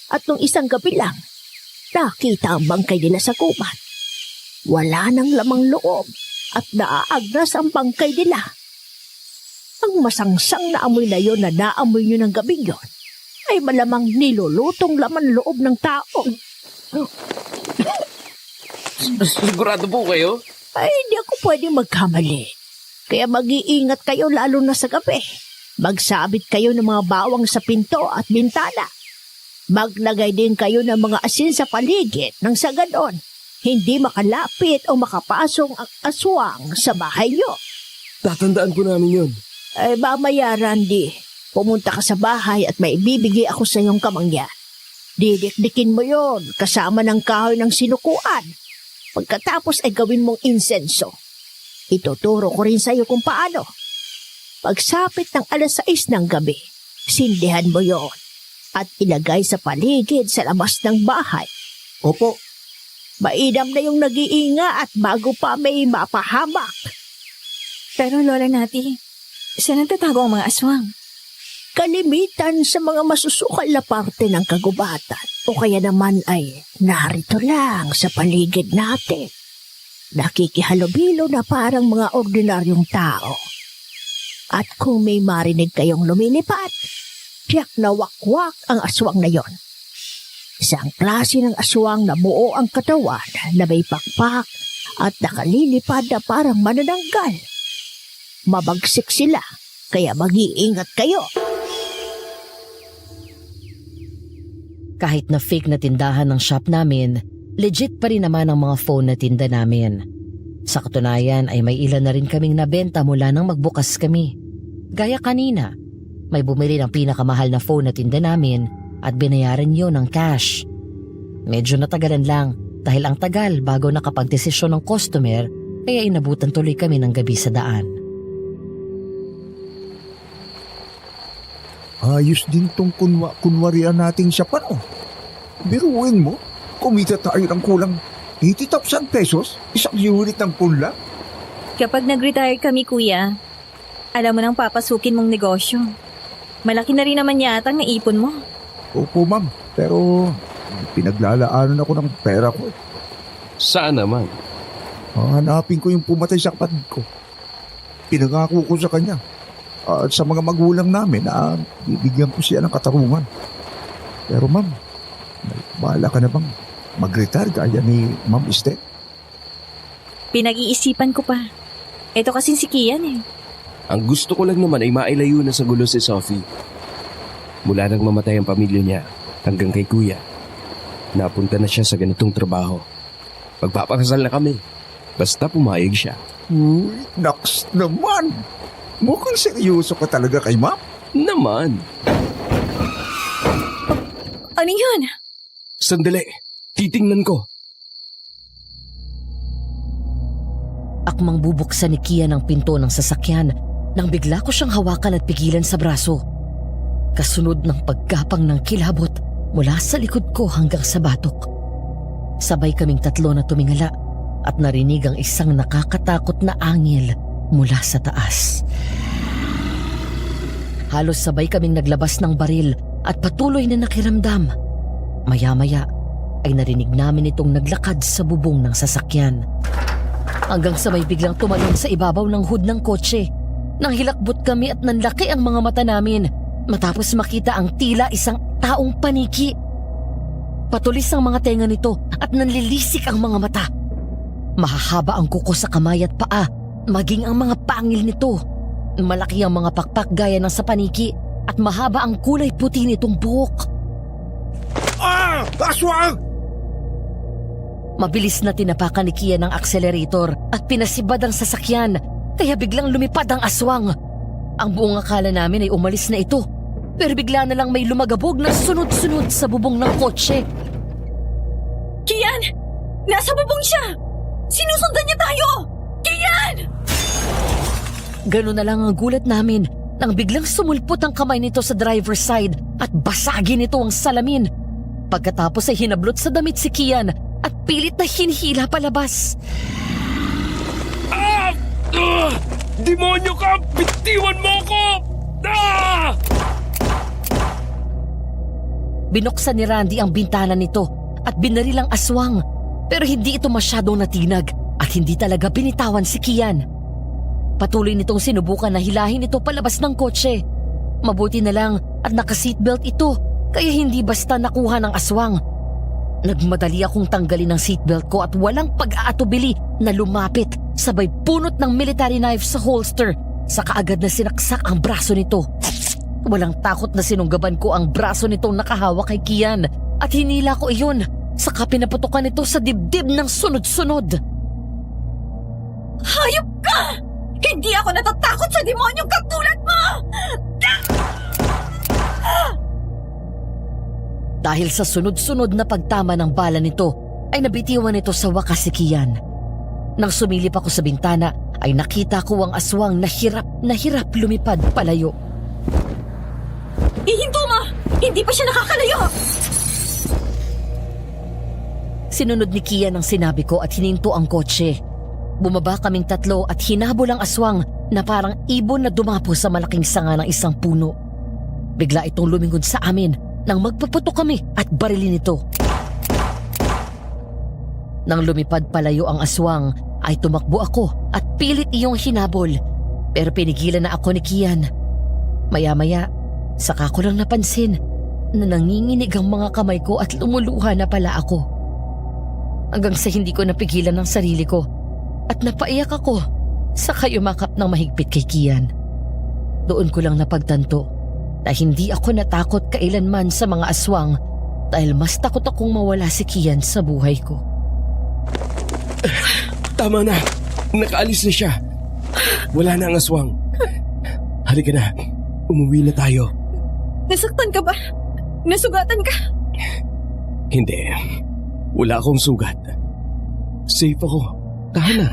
At nung isang gabi lang, nakita ang bangkay nila sa gubat. Wala nang lamang loob at naaagnas ang bangkay nila. Ang masangsang na amoy na yon na naamoy nyo ng gabing yon ay malamang nilulutong laman loob ng tao. Sigurado po kayo? Ay, hindi ako pwedeng magkamali. Kaya mag-iingat kayo lalo na sa gabi. Magsabit kayo ng mga bawang sa pinto at bintana. Maglagay din kayo ng mga asin sa paligid nang sa ganon hindi makalapit o makapasok ang aswang sa bahay nyo. Tatandaan ko namin yun. Ay, mamaya, Randy. Pumunta ka sa bahay at may ibibigay ako sa iyong kamangyan. Didikdikin mo yon kasama ng kahoy ng sinukuan. Pagkatapos ay gawin mong insenso. Ituturo ko rin sa iyo kung paano. Pagsapit ng 6:00 ng gabi, sindihan mo yon at ilagay sa paligid sa labas ng bahay. Opo. Mainam na yung nag-iinga at bago pa may mapahamak. Pero Lola Nati, saan nagtatago ang mga aswang? Kalimitan sa mga masusukal na parte ng kagubatan o kaya naman ay narito lang sa paligid natin. Nakikihalubilo na parang mga ordinaryong tao. At kung may marinig kayong lumilipad, tiyak na wakwak ang aswang na yon. Isang klase ng aswang na buo ang katawan na may pakpak at nakalilipad na parang manananggal. Mabagsik sila, kaya mag-iingat kayo. Kahit na fake na tindahan ng shop namin, legit pa rin naman ang mga phone na tinda namin. Sa katunayan ay may ilan na rin kaming nabenta mula nang magbukas kami. Gaya kanina, may bumili ng pinakamahal na phone na tinda namin at binayaran yun ng cash. Medyo natagalan lang dahil ang tagal bago nakapagdesisyon ng customer kaya inabutan tuloy kami ng gabi sa daan. Ayos din tong kunwarian nating siya pa, no? Biruin mo, kumita tayo ng kulang 80,000 pesos, isang unit ng punla. Kapag nag-retire kami, kuya, alam mo nang papasukin mong negosyo. Malaki na rin naman yata ang naipon mo. Opo, ma'am. Pero pinaglalaanan ako ng pera ko. Saan naman? Hanapin ko yung pumatay sa kapatid ko. Pinangako ko sa kanya at sa mga magulang namin na bibigyan ko siya ng katarungan. Pero ma'am, bahala ka na bang mag-retire gaya ni Ma'am Esther? Pinag-iisipan ko pa. Ito kasing si Kian eh. Ang gusto ko lang naman ay mailayo na sa gulo si Sophie. Mula nang mamatay ang pamilya niya hanggang kay kuya, napunta na siya sa ganitong trabaho. Magpapakasal na kami. Basta pumayag siya. Uy, naks naman! Mukhang seryoso ka talaga kay Ma'am. Naman! Ano yun? Sandali! Titingnan ko! Akmang bubuksan ni Kian ang pinto ng sasakyan nang bigla ko siyang hawakan at pigilan sa braso. Kasunod ng pagkapang ng kilabot mula sa likod ko hanggang sa batok. Sabay kaming 3 na tumingala at narinig ang isang nakakatakot na angil mula sa taas. Halos sabay kaming naglabas ng baril at patuloy na nakiramdam. Maya-maya, ay narinig namin itong naglakad sa bubong ng sasakyan. Hanggang sa may biglang tumalon sa ibabaw ng hood ng kotse. Nang hilakbot kami at nanlaki ang mga mata namin matapos makita ang tila isang taong paniki. Patulis ang mga tenga nito at nanlilisik ang mga mata. Mahahaba ang kuko sa kamay at paa, maging ang mga pangil nito. Malaki ang mga pakpak gaya ng sa paniki at mahaba ang kulay puti nitong buhok. Ah! Aswang! Mabilis na tinapakan ni Kian ang accelerator at pinasibad ang sasakyan, kaya biglang lumipad ang aswang. Ang buong akala namin ay umalis na ito, pero bigla na lang may lumagabog na sunod-sunod sa bubong ng kotse. Kian! Nasa bubong siya! Sinusundan niya tayo! Kian! Ganun na lang ang gulat namin nang biglang sumulpot ang kamay nito sa driver's side at basagin nito ang salamin. Pagkatapos ay hinablot sa damit si Kian at pilit na hinihila palabas. Ah! Demonyo ka! Bitiwan mo ko! Ah! Binuksan ni Randy ang bintana nito at binaril ang aswang, pero hindi ito masyadong natinag at hindi talaga binitawan si Kian. Patuloy nitong sinubukan na hilahin ito palabas ng kotse. Mabuti na lang at naka-seatbelt ito, kaya hindi basta nakuha ng aswang. Nagmadali akong tanggalin ang seatbelt ko at walang pag-aatubili na lumapit, sabay punot ng military knife sa holster, saka agad na sinaksak ang braso nito. Walang takot na sinunggaban ko ang braso nitong nakahawak kay Kian at hinila ko iyon, saka pinaputukan ito sa dibdib ng sunod-sunod. Hayop ka! Hindi ako natatakot sa demonyong katulad mo! Dahil sa sunod-sunod na pagtama ng bala nito, ay nabitiwan ito sa wakas si Kian. Nang sumilip ako sa bintana, ay nakita ko ang aswang na hirap lumipad palayo. Ihinto mo! Hindi pa siya nakakalayo! Sinunod ni Kian ang sinabi ko at hininto ang kotse. Bumaba kaming tatlo at hinabol ang aswang na parang ibon na dumapo sa malaking sanga ng isang puno. Bigla itong lumingon sa amin nang magpaputok kami at barilin ito. Nang lumipad palayo ang aswang, ay tumakbo ako at pilit iyong hinabol, pero pinigilan na ako ni Kian. Maya-maya, saka ko lang napansin na nanginginig ang mga kamay ko at lumuluha na pala ako. Hanggang sa hindi ko napigilan ang sarili ko at napaiyak ako, saka yumakap ng mahigpit kay Kian. Doon ko lang napagtanto na hindi ako natakot kailanman sa mga aswang dahil mas takot akong mawala si Kian sa buhay ko. Tama na! Nakaalis na siya! Wala na ang aswang. Halika na. Umuwi na tayo. Nasaktan ka ba? Nasugatan ka? Hindi. Wala akong sugat. Safe ako. Tahan na.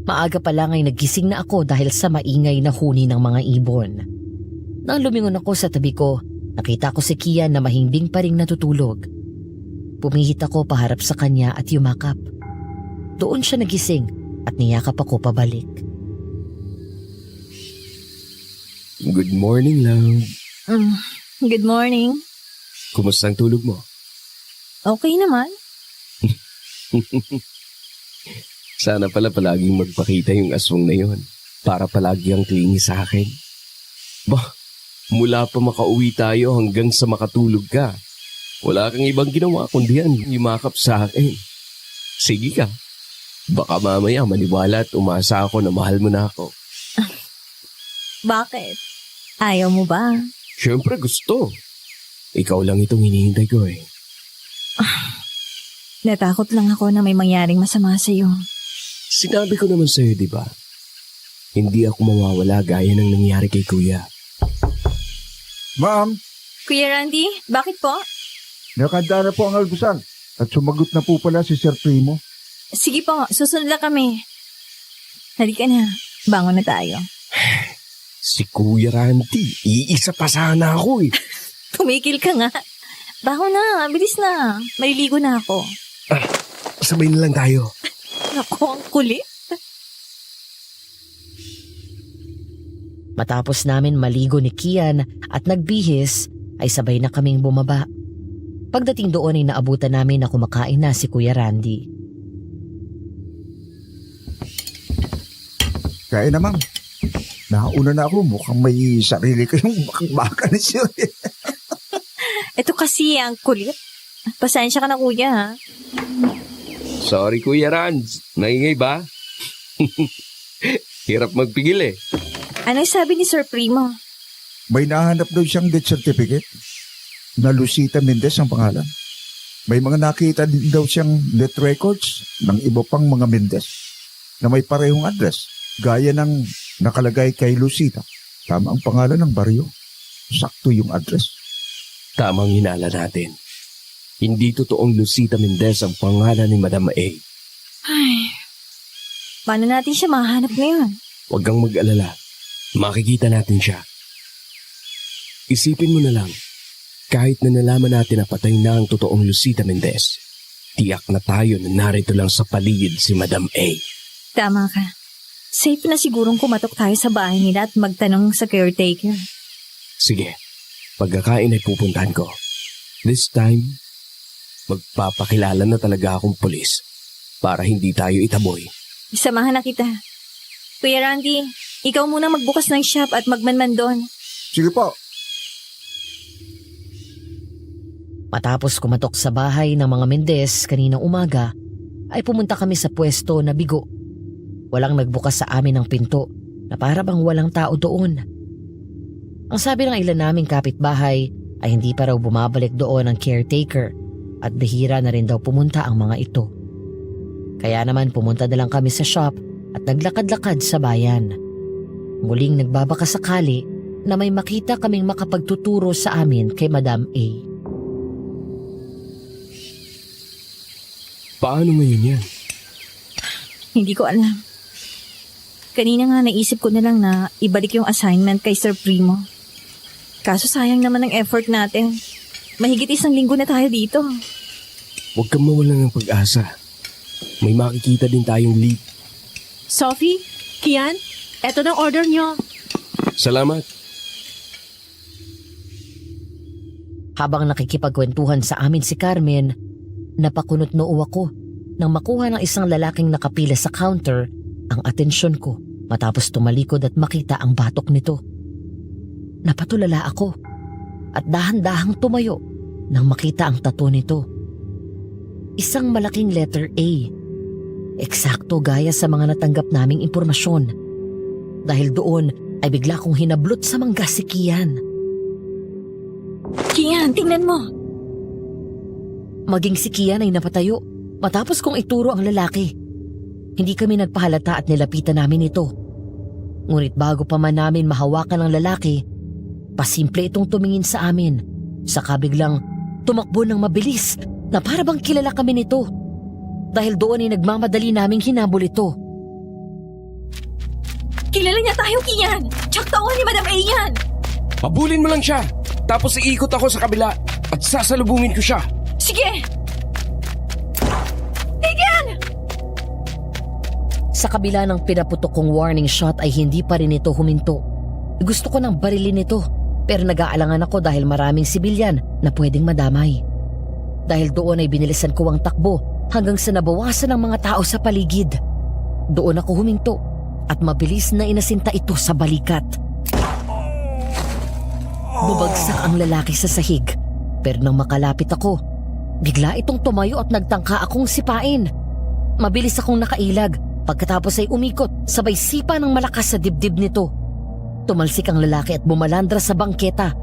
Maaga pa lang ay nagising na ako dahil sa maingay na huni ng mga ibon. Nang lumingon ako sa tabi ko, nakita ko si Kian na mahimbing pa ring natutulog. Pumihit ako paharap sa kanya at yumakap. Doon siya nagising at niyakap ako pabalik. Good morning, love. Good morning. Kumusta ang tulog mo? Okay naman. Sana pala palaging magpakita yung aswang na yon para palagi ang clingy sa akin. Bah, mula pa makauwi tayo hanggang sa makatulog ka. Wala kang ibang ginawa kundi yan, yumakap sa akin. Sige ka. Baka mamaya maniwala at umasa ako na mahal mo na ako. Bakit? Ayaw mo ba? Siyempre gusto. Ikaw lang itong hinihintay ko eh. Natakot lang ako na may mangyaring masama sa'yo. Sinabi ko naman sa'yo, di ba? Hindi ako mawawala gaya ng nangyari kay Kuya. Ma'am, Kuya Randy, bakit po? nakanda na po ang almusal at sumagot na po pala si Sir Primo. Sige po, susunod lang kami. Halika na, bangon na tayo. Si Kuya Randy, iisa pa sana ako eh. Tumikil ka nga. Bangon na, bilis na. Maliligo na ako. Sabay na lang tayo. Ako, ang kulit. Matapos namin maligo ni Kian at nagbihis, ay sabay na kaming bumaba. Pagdating doon ay naabutan namin na kumakain na si Kuya Randy. Kaya na, ma'am. Nauna na ako. Mukhang may sarili kayong bakang-baka ni Sir. Ito kasi ang kulit. Pasensya ka na kuya ha. Sorry Kuya Ranz, naingay ba? Hirap magpigil eh. Ano sabi ni Sir Primo? May nahanap daw siyang death certificate na Lucita Mendez ang pangalan. May mga nakita din daw siyang death records ng iba pang mga Mendez na may parehong address gaya ng nakalagay kay Lucita. Tama ang pangalan ng baryo. Sakto yung address. Tamang hinala natin. Hindi totoong Lucita Mendez ang pangalan ni Madam A. Ay, paano natin siya mahanap ngayon? Huwag kang mag-alala. Makikita natin siya. Isipin mo na lang, kahit na nalaman natin na patay na ang totoong Lucita Mendez, tiyak na tayo na narito lang sa paligid si Madam A. Tama ka. Safe na sigurong kumatok tayo sa bahay nila at magtanong sa caretaker. Sige, pagkakain ay pupuntahan ko. This time, magpapakilala na talaga akong pulis para hindi tayo itaboy. Samahan na kita. Kuya Randy, ikaw muna magbukas ng shop at magmanman doon. Sige po. Matapos kumatok sa bahay ng mga Mendez kaninang umaga, ay pumunta kami sa pwesto na bigo. Walang nagbukas sa amin ng pinto na para bang walang tao doon. Ang sabi ng ilan naming kapitbahay ay hindi pa raw bumabalik doon ang caretaker at bihira na rin daw pumunta ang mga ito. Kaya naman pumunta na lang kami sa shop at naglakad-lakad sa bayan. Muling nagbabaka sakali na may makita kaming makapagtuturo sa amin kay Madam A. Paano ngayon yan? Hindi ko alam. Kanina nga naisip ko na lang na ibalik yung assignment kay Sir Primo. Kaso sayang naman ang effort natin. Mahigit 1 linggo na tayo dito. Huwag kang mawalan ng pag-asa. May makikita din tayong lead. Sophie, Kian, eto ng order nyo. Salamat. Habang nakikipagkwentuhan sa amin si Carmen, napakunot noo ako nang makuha ng isang lalaking nakapila sa counter ang atensyon ko matapos tumalikod at makita ang batok nito. Napatulala ako at dahan-dahang tumayo nang makita ang tattoo nito. Isang malaking letter A. Eksakto gaya sa mga natanggap naming impormasyon. Dahil doon ay bigla kong hinablot sa mangga si Kian. Kian, tingnan mo. Maging si Kian ay napatayo matapos kong ituro ang lalaki. Hindi kami nagpahalata at nilapitan namin ito. Ngunit bago pa man namin mahawakan ang lalaki, pasimple itong tumingin sa amin. Saka biglang tumakbo ng mabilis na para bang kilala kami nito. Dahil doon ay nagmamadali naming hinabol ito. Kilala niya tayo, Kian. Tsak tauhan ni Madam A yan. Habulin mo lang siya. Tapos iikot ako sa kabila at sasalubungin ko siya. Sige! Kian! Sa kabila ng pinaputok kong warning shot ay hindi pa rin ito huminto. Gusto ko nang barilin ito pero nag-aalangan ako dahil maraming sibilyan na pwedeng madamay. Dahil doon ay binilisan ko ang takbo hanggang sa nabawasan ng mga tao sa paligid. Doon ako huminto at mabilis na inasinta ito sa balikat. Bumagsak ang lalaki sa sahig pero nang makalapit ako, bigla itong tumayo at nagtangka akong sipain. Mabilis akong nakailag pagkatapos ay umikot sabay sipa ng malakas sa dibdib nito. Tumalsik ang lalaki at bumalandra sa bangketa.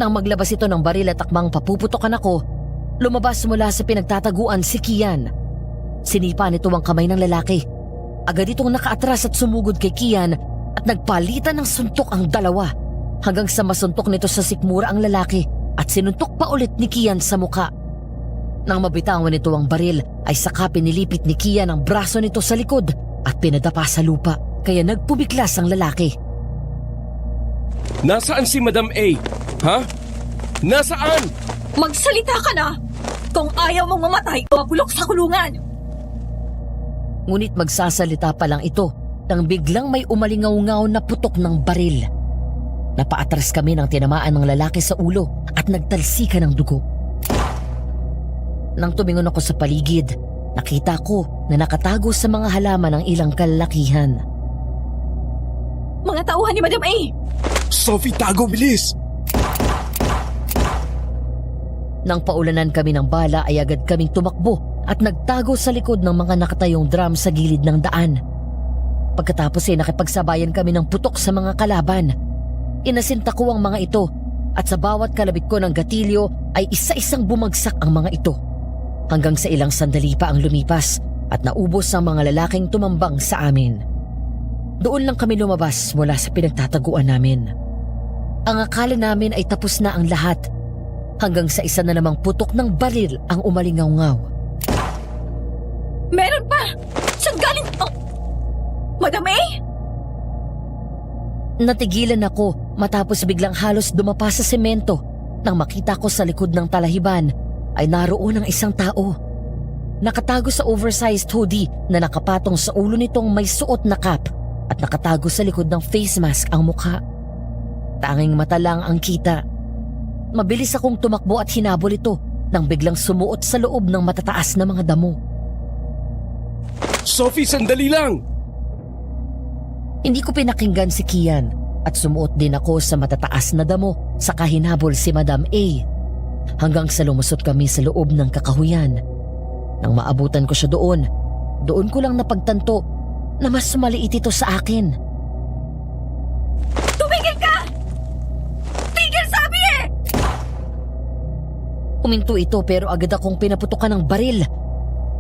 Nang maglabas ito ng baril at takmang papuputokan ako, lumabas mula sa pinagtataguan si Kian. Sinipa nito ang kamay ng lalaki. Agad itong nakaatras at sumugod kay Kian at nagpalitan ng suntok ang dalawa hanggang sa masuntok nito sa sikmura ang lalaki at sinuntok pa ulit ni Kian sa muka. Nang mabitawan nito ang baril ay saka pinilipit ni Kian ang braso nito sa likod at pinadapa sa lupa kaya nagpumiklas ang lalaki. Nasaan si Madam A? Ha? Nasaan? Magsalita ka na! Kung ayaw mong mamatay, mabulok sa kulungan! Ngunit magsasalita pa lang ito nang biglang may umalingaw-ngaw na putok ng baril. Napaatras kami ng tinamaan ng lalaki sa ulo at nagtalsika ng dugo. Nang tumingon ako sa paligid, nakita ko na nakatago sa mga halaman ng ilang kalalakihan. Mga tauhan ni Madam A! Sophie, tago, bilis! Nang paulanan kami ng bala ay agad kaming tumakbo at nagtago sa likod ng mga nakatayong drum sa gilid ng daan. Pagkatapos ay nakipagsabayan kami ng putok sa mga kalaban. Inasinta ko ang mga ito at sa bawat kalabit ko ng gatilyo ay isa-isang bumagsak ang mga ito. Hanggang sa ilang sandali pa ang lumipas at naubos ang mga lalaking tumambang sa amin. Doon lang kami lumabas mula sa pinagtataguan namin. Ang akala namin ay tapos na ang lahat hanggang sa isa na namang putok ng baril ang umalingaw-ngaw. Meron pa! Saan galing? Oh. Madam A? Natigilan ako matapos biglang halos dumapa sa semento nang makita ko sa likod ng talahiban ay naroon ang isang tao. Nakatago sa oversized hoodie na nakapatong sa ulo nitong may suot na cap at nakatago sa likod ng face mask ang mukha. Tanging mata lang ang kita. Mabilis akong tumakbo at hinabol ito nang biglang sumuot sa loob ng matataas na mga damo. Sophie, sandali lang! Hindi ko pinakinggan si Kian at sumuot din ako sa matataas na damo sa kahinabol si Madam A. Hanggang sa lumusot kami sa loob ng kakahuyan. Nang maabutan ko siya doon ko lang napagtanto na mas maliit ito sa akin. Tumigil ka! Tigil, sabi eh! Huminto ito pero agad akong pinaputukan ng baril.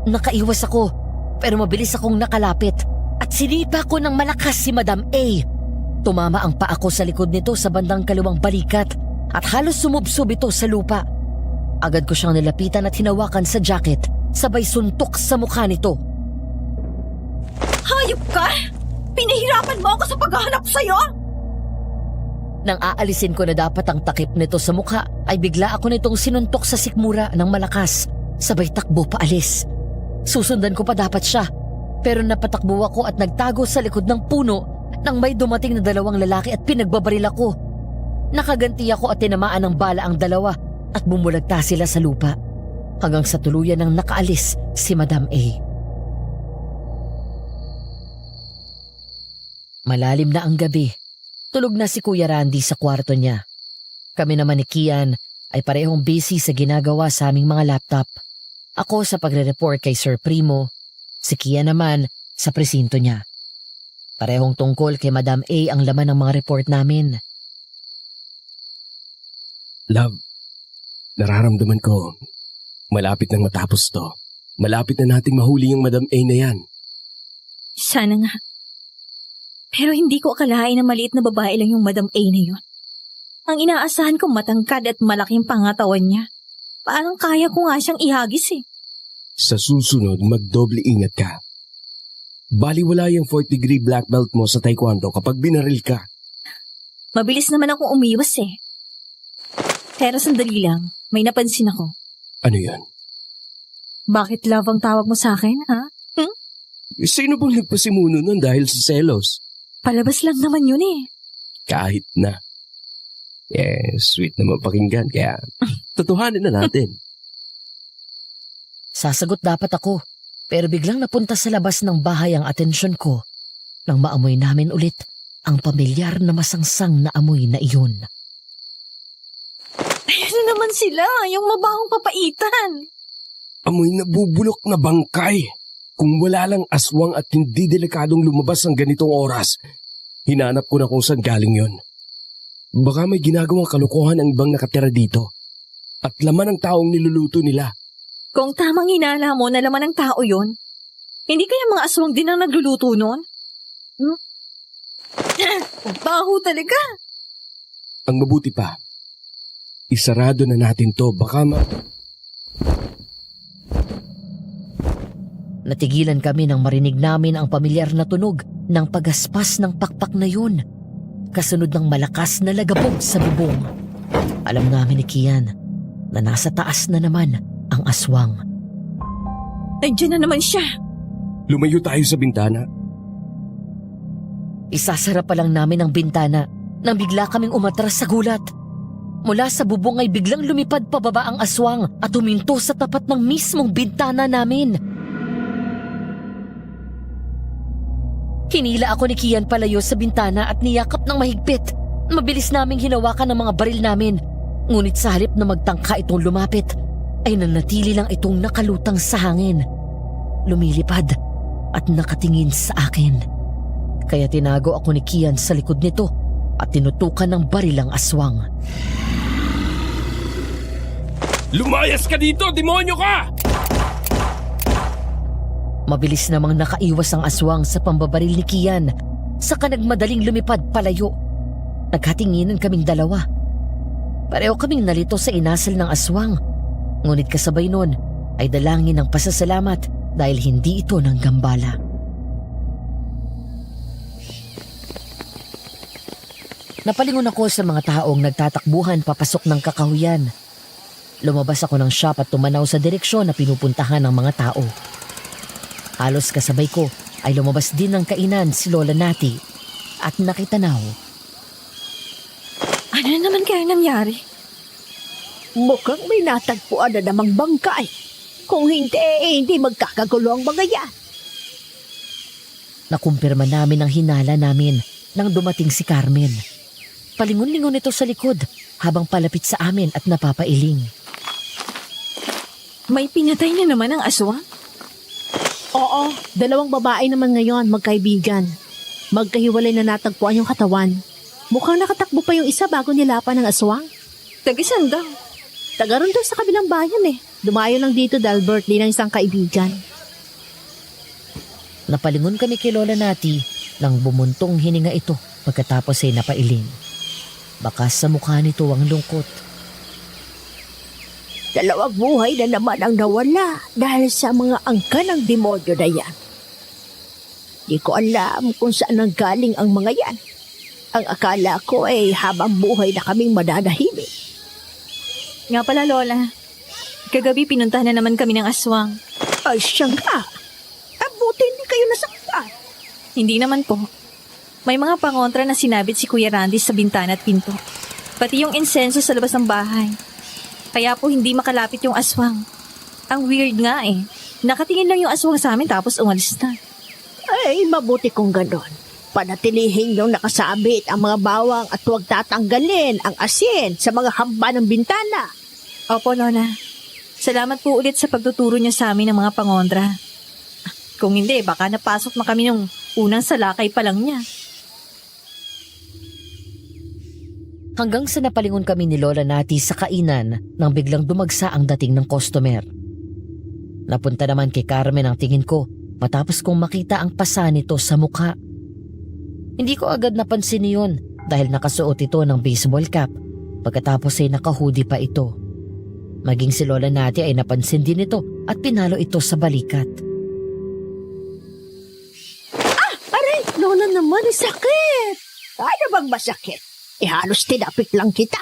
Nakaiwas ako pero mabilis akong nakalapit at sinipa ko ng malakas si Madam A. Tumama ang paa ko sa likod nito sa bandang kaliwang balikat at halos sumubsob ito sa lupa. Agad ko siyang nilapitan at hinawakan sa jacket sabay suntok sa mukha nito. Hayop ka! Pinahirapan mo ako sa paghahanap sa'yo! Nang aalisin ko na dapat ang takip nito sa mukha ay bigla ako nitong sinuntok sa sikmura ng malakas sabay takbo paalis. Susundan ko pa dapat siya pero napatakbo ako at nagtago sa likod ng puno nang may dumating na dalawang lalaki at pinagbabaril ako. Nakaganti ako at tinamaan ng bala ang dalawa at bumulagta sila sa lupa hanggang sa tuluyan ng nakaalis si Madam A. Malalim na ang gabi. Tulog na si Kuya Randy sa kwarto niya. Kami naman ni Kian ay parehong busy sa ginagawa sa aming mga laptop. Ako sa pagre-report kay Sir Primo, si Kian naman sa presinto niya. Parehong tungkol kay Madam A ang laman ng mga report namin. Love, nararamdaman ko, malapit nang matapos to. Malapit na nating mahuli yung Madam A na yan. Sana nga. Pero hindi ko akalain na maliit na babae lang yung Madam A na yun. Ang inaasahan ko matangkad at malaking pangatawan niya. Parang kaya ko nga siyang ihagis eh. Sa susunod, magdoble ingat ka. Baliwala yung 4th degree black belt mo sa taekwondo kapag binaril ka. Mabilis naman akong umiwas eh. Pero sandali lang, may napansin ako. Ano yan? Bakit love ang tawag mo sa akin, ha? Sino bang nagpasimuno nun dahil sa selos? Palabas lang naman yun eh. Kahit na. Sweet naman pakinggan, kaya totohanin na natin. Sasagot dapat ako, pero biglang napunta sa labas ng bahay ang atensyon ko nang maamoy namin ulit ang pamilyar na masangsang na amoy na iyon. Ayun na naman sila, yung mabahong papaitan. Amoy nabubulok na bangkay. Kung wala lang aswang at hindi delikadong lumabas ang ganitong oras, hinanap ko na kung saan galing yon. Baka may ginagawang kalokohan ang ibang nakatira dito. At laman ng taong niluluto nila. Kung tamang hinala mo na laman ng tao yon, hindi kaya mga aswang din ang nagluluto nun? Baho talaga. Ang mabuti pa, isarado na natin to, baka Natigilan kami nang marinig namin ang pamilyar na tunog ng pagaspas ng pakpak na yun, kasunod ng malakas na lagabog sa bubong. Alam namin ni Kian na nasa taas na naman ang aswang. Nandiyan na naman siya. lumayo tayo sa bintana. Isasara pa lang namin ang bintana nang bigla kaming umatras sa gulat. Mula sa bubong ay biglang lumipad pababa ang aswang at huminto sa tapat ng mismong bintana namin. Hinila ako ni Kian palayo sa bintana at niyakap ng mahigpit. Mabilis naming hinawakan ang mga baril namin. Ngunit sa halip na magtangka itong lumapit, ay nanatili lang itong nakalutang sa hangin. Lumilipad at nakatingin sa akin. Kaya tinago ako ni Kian sa likod nito at tinutukan ng baril ang aswang. Lumayas ka dito, demonyo ka! Mabilis namang nakaiwas ang aswang sa pambabaril ni Kian, saka nagmadaling lumipad palayo. Naghatinginan kaming dalawa. Pareho kaming nalito sa inasal ng aswang. Ngunit kasabay nun ay dalangin ng pasasalamat dahil hindi ito nanggambala. Napalingon ako sa mga taong nagtatakbuhan papasok ng kakahuyan. Lumabas ako ng shop at tumanaw sa direksyon na pinupuntahan ng mga tao. Halos kasabay ko ay lumabas din ng kainan si Lola Nati at nakitanaw. Ano na naman kaya nangyari? Mukhang may natagpuan na namang bangkay. Kung hindi magkakagulo ang mga yan. Nakumpirma namin ang hinala namin nang dumating si Carmen. Palingon-lingon ito sa likod habang palapit sa amin at napapailing. May pinatay na naman ang aswang? Oo, 2 babae naman ngayon, magkaibigan. Magkahiwalay na natagpuan yung katawan. Mukhang nakatakbo pa yung isa bago nilapan ng aswang. Tagisan daw. Taga ron daw sa kabilang bayan eh. Dumayo lang dito dahil birthday ng isang kaibigan. Napalingon kami kay Lola Nati nang bumuntong hininga ito pagkatapos ay napailing. Bakas sa mukha nito ang lungkot. 2 buhay na naman ang nawala dahil sa mga angka ng demonyo na yan. Di ko alam kung saan nanggaling ang mga yan. Ang akala ko ay habang buhay na kaming madadahimik. Nga pala, Lola. Kagabi pinuntahan na naman kami ng aswang. Ay siya nga. Abuti hindi kayo nasaktan. Hindi naman po. May mga pangontra na sinabit si Kuya Randy sa bintana at pinto. Pati yung insenso sa labas ng bahay. Kaya po hindi makalapit yung aswang. Ang weird nga eh. Nakatingin lang yung aswang sa amin tapos umalis na. Ay, mabuti kung ganon. Panatilihin yung nakasabit ang mga bawang at huwag tatanggalin ang asin sa mga hamba ng bintana. Opo, Lola. Salamat po ulit sa pagtuturo niyo sa amin ng mga pangontra. Kung hindi, baka napasok na kami nung unang salakay pa lang niya. Hanggang sa napalingon kami ni Lola Nati sa kainan nang biglang dumagsa ang dating ng customer. Napunta naman kay Carmen ang tingin ko matapos kong makita ang pasa nito sa mukha. Hindi ko agad napansin yun dahil nakasuot ito ng baseball cap pagkatapos ay nakahoodie pa ito. Maging si Lola Nati ay napansin din ito at pinalo ito sa balikat. Aray, Lola naman, sakit. Ano bang masakit? Halos tinapik lang kita.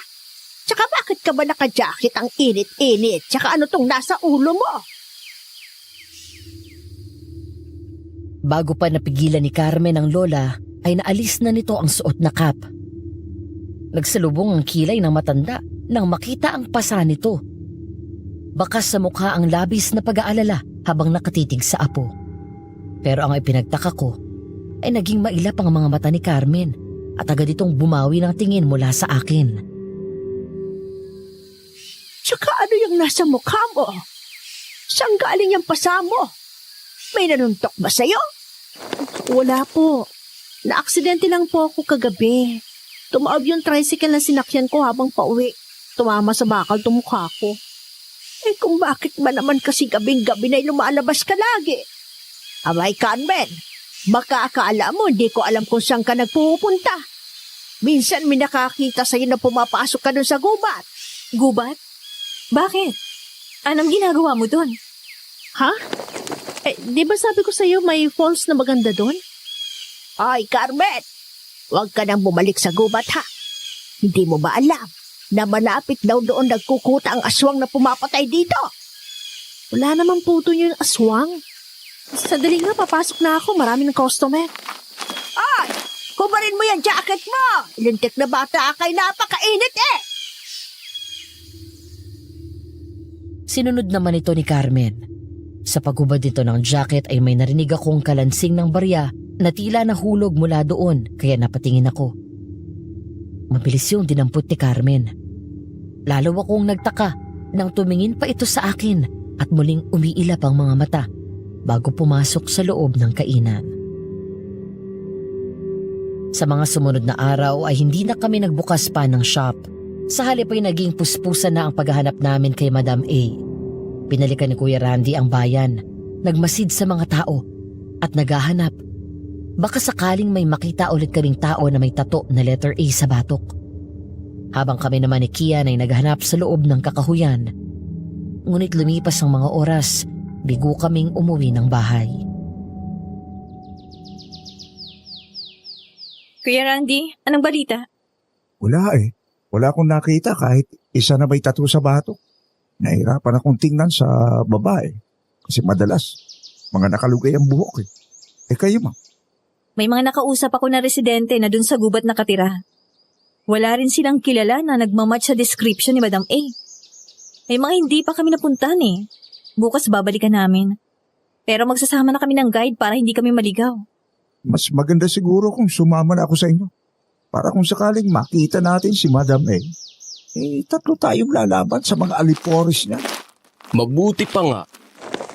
Tsaka bakit ka ba naka-jacket ang init-init? Tsaka ano tong nasa ulo mo? Bago pa napigilan ni Carmen ang lola, ay naalis na nito ang suot na cap. Nagsalubong ang kilay ng matanda nang makita ang pasa nito. Bakas sa mukha ang labis na pag-aalala habang nakatitig sa apo. Pero ang ipinagtaka ko ay naging mailap ang mga mata ni Carmen at agad itong bumawi ng tingin mula sa akin. Tsaka ano yung nasa mukha mo? Saan galing yung pasa mo? May nanuntok ba sa'yo? Wala po. Na-aksidente lang po ako kagabi. Tumaob yung tricycle na sinakyan ko habang pauwi. Tumama sa bakal tong mukha ko. Eh kung bakit ba naman kasi gabing-gabi na lumalabas ka lagi? Abay, Carmen, baka akala mo hindi ko alam kung saan ka nagpupunta. Minsan may nakakita sa'yo na pumapasok ka dun sa gubat. Gubat? Bakit? Anong ginagawa mo doon? Ha? Eh, di ba sabi ko sa'yo may falls na maganda doon? Ay, Carmen, huwag ka nang bumalik sa gubat ha. Hindi mo ba alam na malapit daw doon nagkukuta ang aswang na pumapatay dito? Wala naman po doon yung aswang. Sadali nga, papasok na ako. Marami ng customer. Ay! Kubarin mo yung jacket mo! Lintik na bata kay napakainit eh! Sinunod naman ito ni Carmen. Sa paghubad nito ng jacket ay may narinig akong kalansing ng barya na tila nahulog mula doon kaya napatingin ako. Mabilis yung dinampot ni Carmen. Lalo akong nagtaka nang tumingin pa ito sa akin at muling umiilap ang mga mata bago pumasok sa loob ng kainan. Sa mga sumunod na araw ay hindi na kami nagbukas pa ng shop. Sa halip ay naging puspusan na ang paghahanap namin kay Madam A. Pinalikan ni Kuya Randy ang bayan, nagmasid sa mga tao at naghahanap. Baka sakaling may makita ulit kaming tao na may tato na letter A sa batok. Habang kami naman ni Kian ay naghahanap sa loob ng kakahuyan. Ngunit lumipas ang mga oras, bigo kaming umuwi ng bahay. Kuya Randy, anong balita? Wala eh. Wala akong nakita kahit isa na may tattoo sa batok. Nahirapan akong tingnan sa babae. Kasi madalas, mga nakalugay ang buhok eh. Eh kayo ma? May mga nakausap ako na residente na dun sa gubat nakatira. Wala rin silang kilala na nagmamatch sa description ni Madam A. May mga hindi pa kami napuntahan eh. Bukas babalikan namin. Pero magsasama na kami ng guide para hindi kami maligaw. Mas maganda siguro kung sumama na ako sa inyo. Para kung sakaling makita natin si Madam A, tatlo tayong lalaban sa mga aliporis niya. Mabuti pa nga.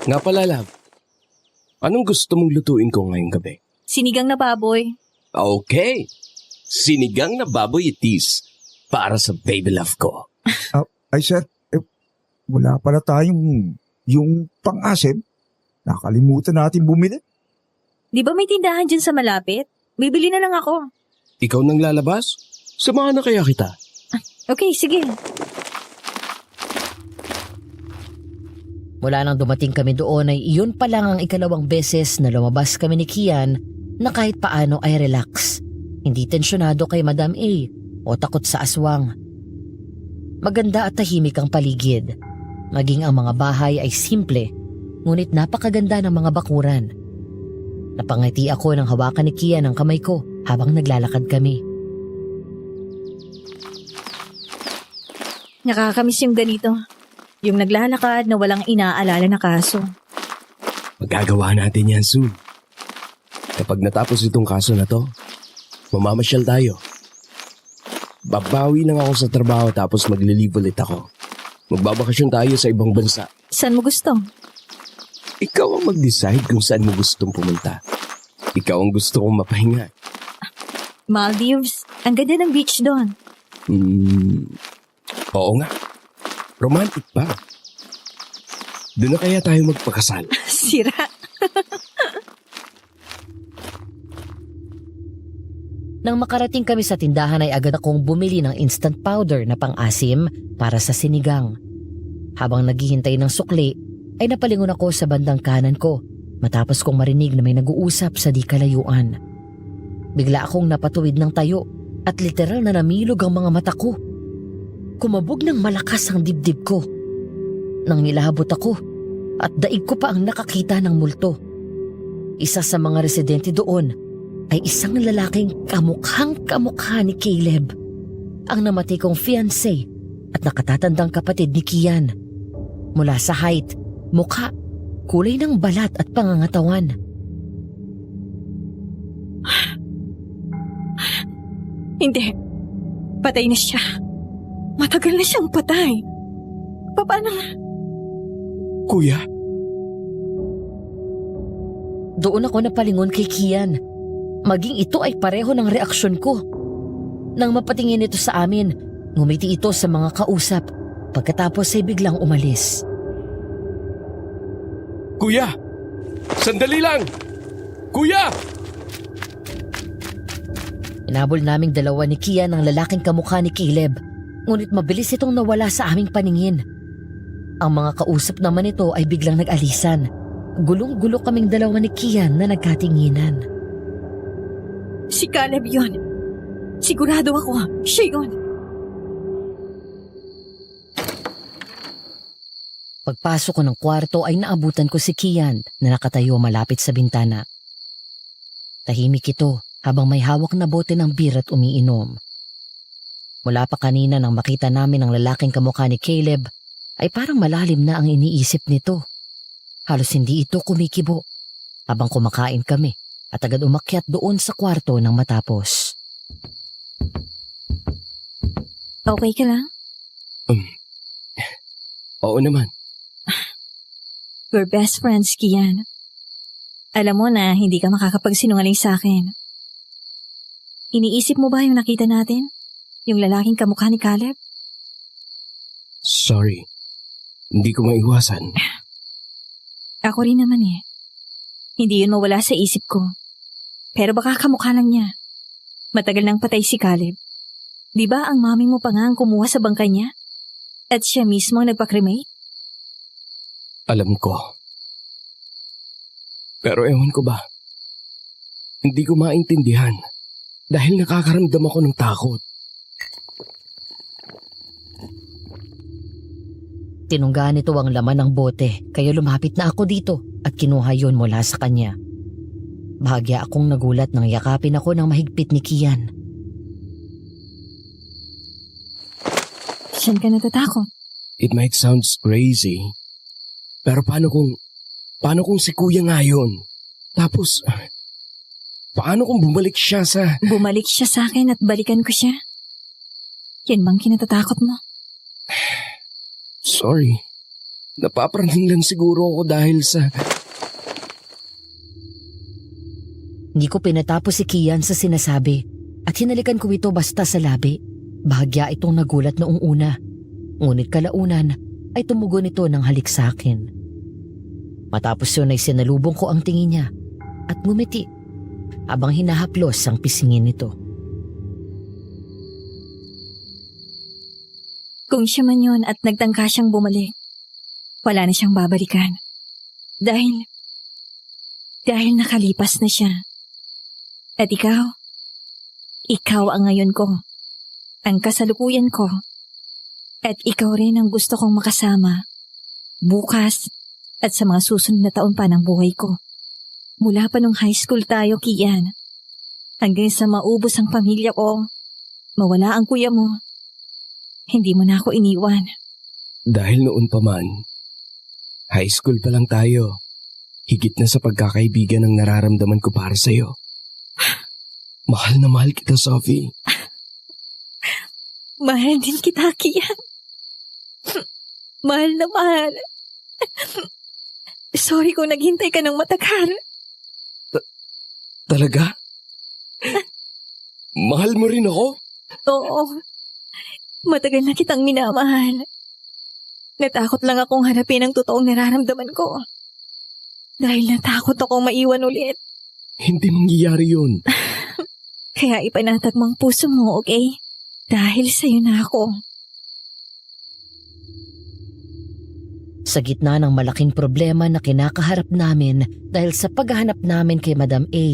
Nga pala, love. Anong gusto mong lutuin ko ngayong gabi? Sinigang na baboy. Okay. Sinigang na baboy itis para sa baby love ko. Ay sir, wala pala tayong yung pang-asim. Nakalimutan natin bumili. Di ba may tindahan dyan sa malapit? Bibili na lang ako. Ikaw nang lalabas? Samahan na kaya kita. Okay, sige. Mula nang dumating kami doon ay iyon pa lang ang ikalawang beses na lumabas kami ni Kian na kahit paano ay relax. Hindi tensyonado kay Madam A o takot sa aswang. Maganda at tahimik ang paligid. Maging ang mga bahay ay simple, ngunit napakaganda ng mga bakuran. Napangiti ako nang hawakan ni Kian ang kamay ko habang naglalakad kami. Nakakamiss yung ganito. Yung naglalakad na walang inaalala na kaso. Magagawa natin yan soon. Kapag natapos itong kaso na to, mamamasyal tayo. Babawi lang ako sa trabaho tapos maglilive ulit ako. Magbabakasyon tayo sa ibang bansa. Saan mo gusto? Ikaw ang mag-decide kung saan mo gustong pumunta. Ikaw ang gusto kong mapahinga. Maldives. Ang ganda ng beach doon. Oo nga. Romantic pa. Doon na kaya tayo magpakasal. Sira. Nang makarating kami sa tindahan ay agad akong bumili ng instant powder na pang-asim para sa sinigang. Habang naghihintay ng sukli, ay napalingon ako sa bandang kanan ko matapos kong marinig na may nag-uusap sa di kalayuan. Bigla akong napatuwid ng tayo at literal na namilog ang mga mata ko. Kumabog ng malakas ang dibdib ko. Nang nilabot ako at daig ko pa ang nakakita ng multo. Isa sa mga residente doon ay isang lalaking kamukhang-kamukha ni Caleb, ang namatay kong fiancé at nakatatandang kapatid ni Kian. Mula sa height, mukha, kulay ng balat at pangangatawan. Hindi. Patay na siya. Matagal na siyang patay. Paano nga? Kuya? Doon ako napalingon kay Kian. Maging ito ay pareho ng reaksyon ko. Nang mapatingin ito sa amin, ngumiti ito sa mga kausap. Pagkatapos ay biglang umalis. Kuya! Sandali lang! Kuya! Inabol naming dalawa ni Kian ang lalaking kamukha ni Caleb. Ngunit mabilis itong nawala sa aming paningin. Ang mga kausap naman ito ay biglang nag-alisan. Gulong-gulo kaming dalawa ni Kian na nagkatinginan. Si Caleb yun. Sigurado ako. Siya yun. Pagpasok ko ng kwarto ay naabutan ko si Kian na nakatayo malapit sa bintana. Tahimik ito habang may hawak na bote ng beer at umiinom. Mula pa kanina nang makita namin ang lalaking kamukha ni Caleb ay parang malalim na ang iniisip nito. Halos hindi ito kumikibo habang kumakain kami at agad umakyat doon sa kwarto nang matapos. Okay ka lang? Oo naman. We're best friends, Kian. Alam mo na hindi ka makakapagsinungaling sa akin. Iniisip mo ba yung nakita natin? Yung lalaking kamukha ni Caleb? Sorry. Hindi ko maiwasan. Ako rin naman eh. Hindi yun mawala sa isip ko. Pero baka kamukha lang niya. Matagal nang patay si Caleb. Di ba ang mami mo pa nga ang kumuha sa bangka niya? At siya mismo ang nagpa-cremate? Alam ko. Pero ewan ko ba? Hindi ko maintindihan dahil nakakaramdam ako ng takot. Tinunggaan nito ang laman ng bote kaya lumapit na ako dito at kinuha yun mula sa kanya. Bahagya akong nagulat nang yakapin ako ng mahigpit ni Kian. Saan ka natatakot? It might sound crazy, pero paano kung si Kuya nga yun? Tapos, paano kung bumalik siya sa... Bumalik siya sa akin at balikan ko siya? Yan bang kinatatakot mo? Sorry. Napapraning lang siguro ako dahil sa... Hindi ko pinatapos si Kian sa sinasabi at hinalikan ko ito basta sa labi. Bahagya itong nagulat noong una. Ngunit kalaunan ay tumugon ito ng halik sa akin. Matapos yun ay sinalubong ko ang tingin niya at ngumiti habang hinahaplos ang pisingin nito. Kung siya man yun at nagtangka siyang bumalik, wala na siyang babalikan. Dahil nakalipas na siya. At ikaw ang ngayon ko, ang kasalukuyan ko, at ikaw rin ang gusto kong makasama, bukas at sa mga susunod na taon pa ng buhay ko. Mula pa nung high school tayo, Kian, hanggang sa maubos ang pamilya ko, mawala ang kuya mo, hindi mo na ako iniwan. Dahil noon pa man, high school pa lang tayo, higit na sa pagkakaibigan ang nararamdaman ko para sa'yo. Mahal na mahal kita, Sophie. Mahal din kita, Kian. Mahal na mahal. Sorry kung naghintay ka ng matagal. Talaga? Mahal mo rin ako? Oo. Matagal na kitang minamahal. Natakot lang akong harapin ang totoong nararamdaman ko. Dahil natakot akong maiwan ulit. Hindi mangyayari yun. Kaya ipanatag mo ang puso mo, okay? Dahil sa'yo na ako. Sa gitna ng malaking problema na kinakaharap namin dahil sa paghahanap namin kay Madam A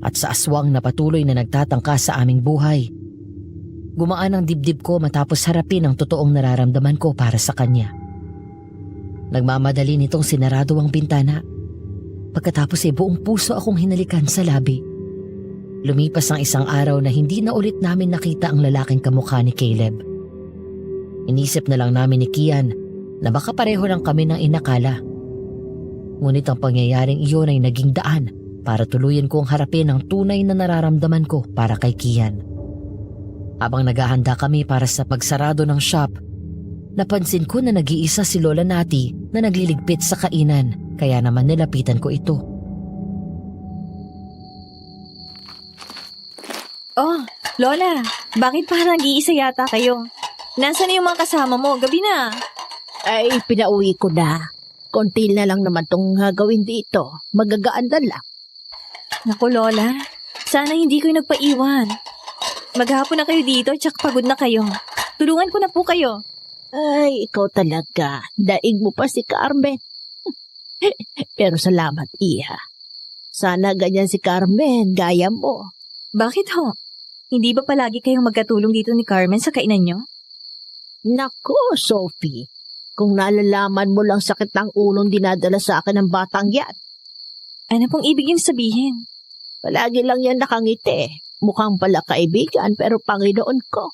at sa aswang na patuloy na nagtatangka sa aming buhay, gumaan ang dibdib ko matapos harapin ang totoong nararamdaman ko para sa kanya. Nagmamadali nitong sinarado ang bintana. Pagkatapos ay buong puso akong hinalikan sa labi. Lumipas ang isang araw na hindi na ulit namin nakita ang lalaking kamukha ni Caleb. Inisip na lang namin ni Kian na baka pareho lang kami ng inakala. Ngunit ang pangyayaring iyon ay naging daan para tuluyan kong harapin ang tunay na nararamdaman ko para kay Kian. Habang naghahanda kami para sa pagsarado ng shop, napansin ko na nag-iisa si Lola Nati na nagliligpit sa kainan, kaya naman nilapitan ko ito. Oh, Lola, bakit parang nag-iisa yata kayo? Nasaan na yung mga kasama mo? Gabi na. Ay, pinauwi ko na. Konti na lang naman tong gawin dito. Magagaan na lang. Naku, Lola, sana hindi kayo nagpaiwan. Maghapon na kayo dito, tsak pagod na kayo. Tulungan ko na po kayo. Ay, ikaw talaga. Daig mo pa si Carmen. Pero salamat, Iha. Sana ganyan si Carmen, gaya mo. Bakit ho? Hindi ba palagi kayong magkatulong dito ni Carmen sa kainan nyo? Naku, Sophie. Kung nalalaman mo lang sakit ng ulong dinadala sa akin ng batang yan. Ano pong ibig yung sabihin? Palagi lang yan nakangiti. Mukhang pala kaibigan pero Panginoon ko.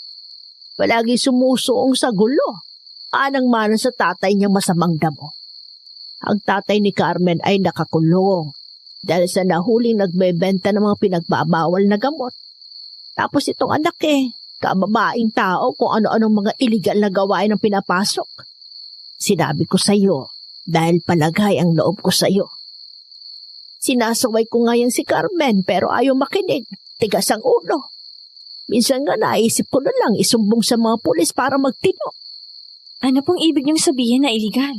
Palagi sumusuong sa gulo. Anang-mana sa tatay niyang masamang damo. Ang tatay ni Carmen ay nakakulong dahil sa nahuling nagbebenta ng mga pinagbabawal na gamot. Tapos itong anak kababaing tao kung ano-anong mga iligal na gawain ang pinapasok. Sinabi ko sa'yo dahil palagay ang loob ko sa'yo. Sinasaway ko ngayon si Carmen pero ayaw makinig. Tigas ang ulo. Minsan nga naisip ko na lang isumbong sa mga pulis para magtino. Ano pong ibig niyong sabihin na iligal?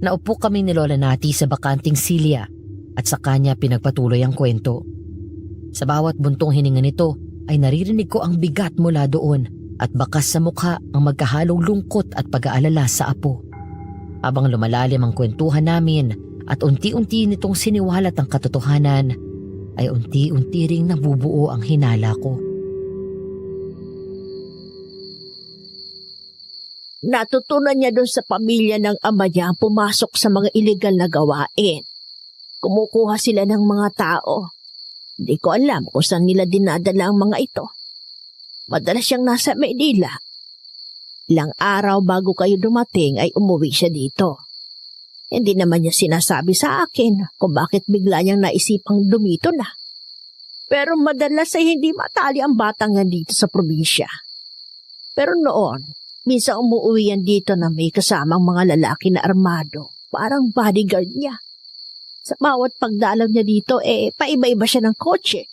Naupo kami ni Lola Nati sa bakanting silya at sa kanya pinagpatuloy ang kwento. Sa bawat buntong hininga nito ay naririnig ko ang bigat mula doon at bakas sa mukha ang magkahalong lungkot at pag-aalala sa apo. Habang lumalalim ang kwentuhan namin at unti-unti nitong siniwalat ang katotohanan, ay unti-unti ring nabubuo ang hinala ko. Natutunan niya doon sa pamilya ng ama niya ang pumasok sa mga iligal na gawain. Kumukuha sila ng mga tao. Hindi ko alam kung saan nila dinadala ang mga ito. Madalas siyang nasa Maynila. Ilang araw bago kayo dumating ay umuwi siya dito. Hindi naman niya sinasabi sa akin kung bakit bigla niyang naisipang dumito na. Pero madalas ay hindi matali ang batang yan dito sa probinsya. Pero noon, minsan umuwi yan dito na may kasamang mga lalaki na armado, parang bodyguard niya. Sa bawat pagdalaw niya dito, paiba-iba siya ng kotse.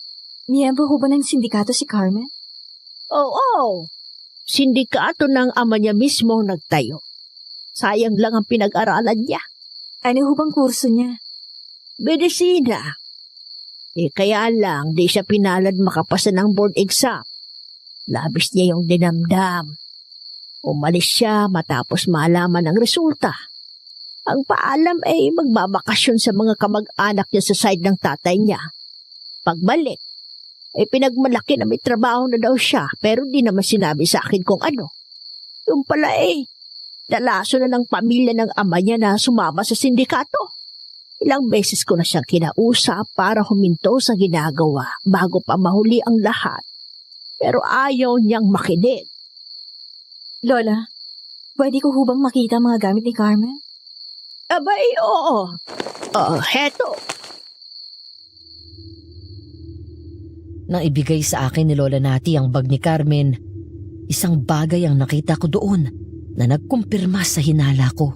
Miyembro ho ba ng sindikato si Carmen? Oo, sindikato ng ama niya mismo nagtayo. Sayang lang ang pinag-aralan niya. Ano ho bang kurso niya? Medisina. Kaya lang, di siya pinalad makapasa ng board exam. Labis niya yung dinamdam. Umalis siya matapos malaman ang resulta. Ang paalam ay magbabakasyon sa mga kamag-anak niya sa side ng tatay niya. Pagbalik, ay pinagmalaki na may trabaho na daw siya pero di naman sinabi sa akin kung ano. Yung pala dalaso na ng pamilya ng ama niya na sumama sa sindikato. Ilang beses ko na siyang kinausap para huminto sa ginagawa bago pa mahuli ang lahat. Pero ayaw niyang makinig. Lola, pwede ko hubang makita ang mga gamit ni Carmen? Abay, oo. Heto. Nang ibigay sa akin ni Lola Nati ang bag ni Carmen, isang bagay ang nakita ko doon na nagkumpirma sa hinala ko.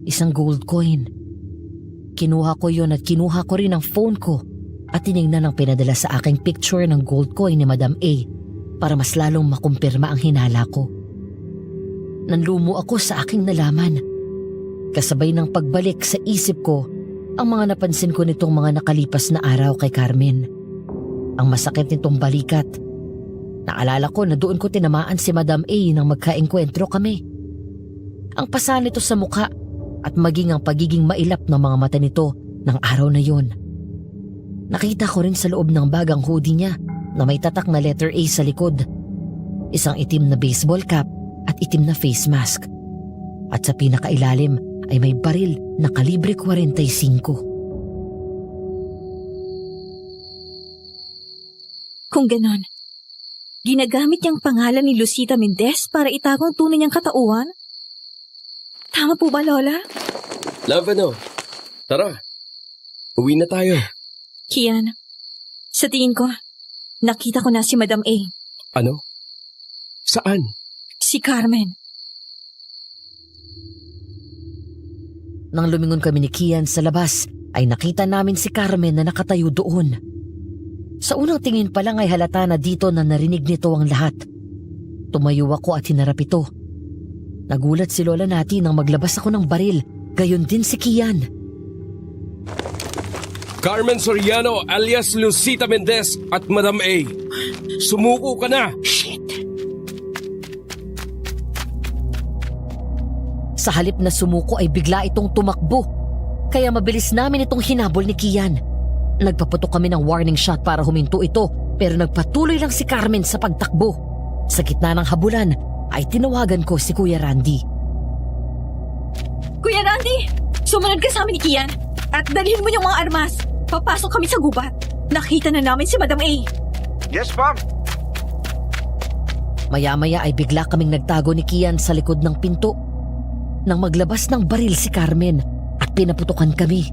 Isang gold coin. Kinuha ko yon at kinuha ko rin ang phone ko at tinignan ang pinadala sa aking picture ng gold coin ni Madam A para mas lalong makumpirma ang hinala ko. Nanlumo ako sa aking nalaman. Kasabay ng pagbalik sa isip ko ang mga napansin ko nitong mga nakalipas na araw kay Carmen. Ang masakit nitong balikat. Naalala ko na doon ko tinamaan si Madam A nang magkaengkwentro kami. Ang pasa nito sa mukha at maging ang pagiging mailap ng mga mata nito ng araw na yon. Nakita ko rin sa loob ng bagang hoodie niya na may tatak na letter A sa likod. Isang itim na baseball cap at itim na face mask. At sa pinakailalim ay may baril na kalibre 45. Kung ganon, ginagamit niyang pangalan ni Lucita Mendez para itago ang tunay niyang katauhan? Tama po ba, Lola? Love, tara. Uwi na tayo. Kian, sa tingin ko, nakita ko na si Madam A. Ano? Saan? Si Carmen. Nang lumingon kami ni Kian sa labas, ay nakita namin si Carmen na nakatayo doon. Sa unang tingin pa lang ay halata na dito na narinig nito ang lahat. Tumayo ako at hinarap ito. Nagulat si Lola Nati nang maglabas ako ng baril, gayon din si Kian. Carmen Soriano alias Lucita Mendez at Madam A. Sumuko ka na! Shit! Sa halip na sumuko ay bigla itong tumakbo. Kaya mabilis namin itong hinabol ni Kian. Nagpaputok kami ng warning shot para huminto ito pero nagpatuloy lang si Carmen sa pagtakbo. Sa gitna ng habulan ay tinawagan ko si Kuya Randy. Kuya Randy, sumunod ka sa amin ni Kian. At dalhin mo yung mga armas. Papasok kami sa gubat. Nakita na namin si Madam A. Yes, ma'am. Maya-maya ay bigla kaming nagtago ni Kian sa likod ng pinto. Nang maglabas ng baril si Carmen at pinaputukan kami.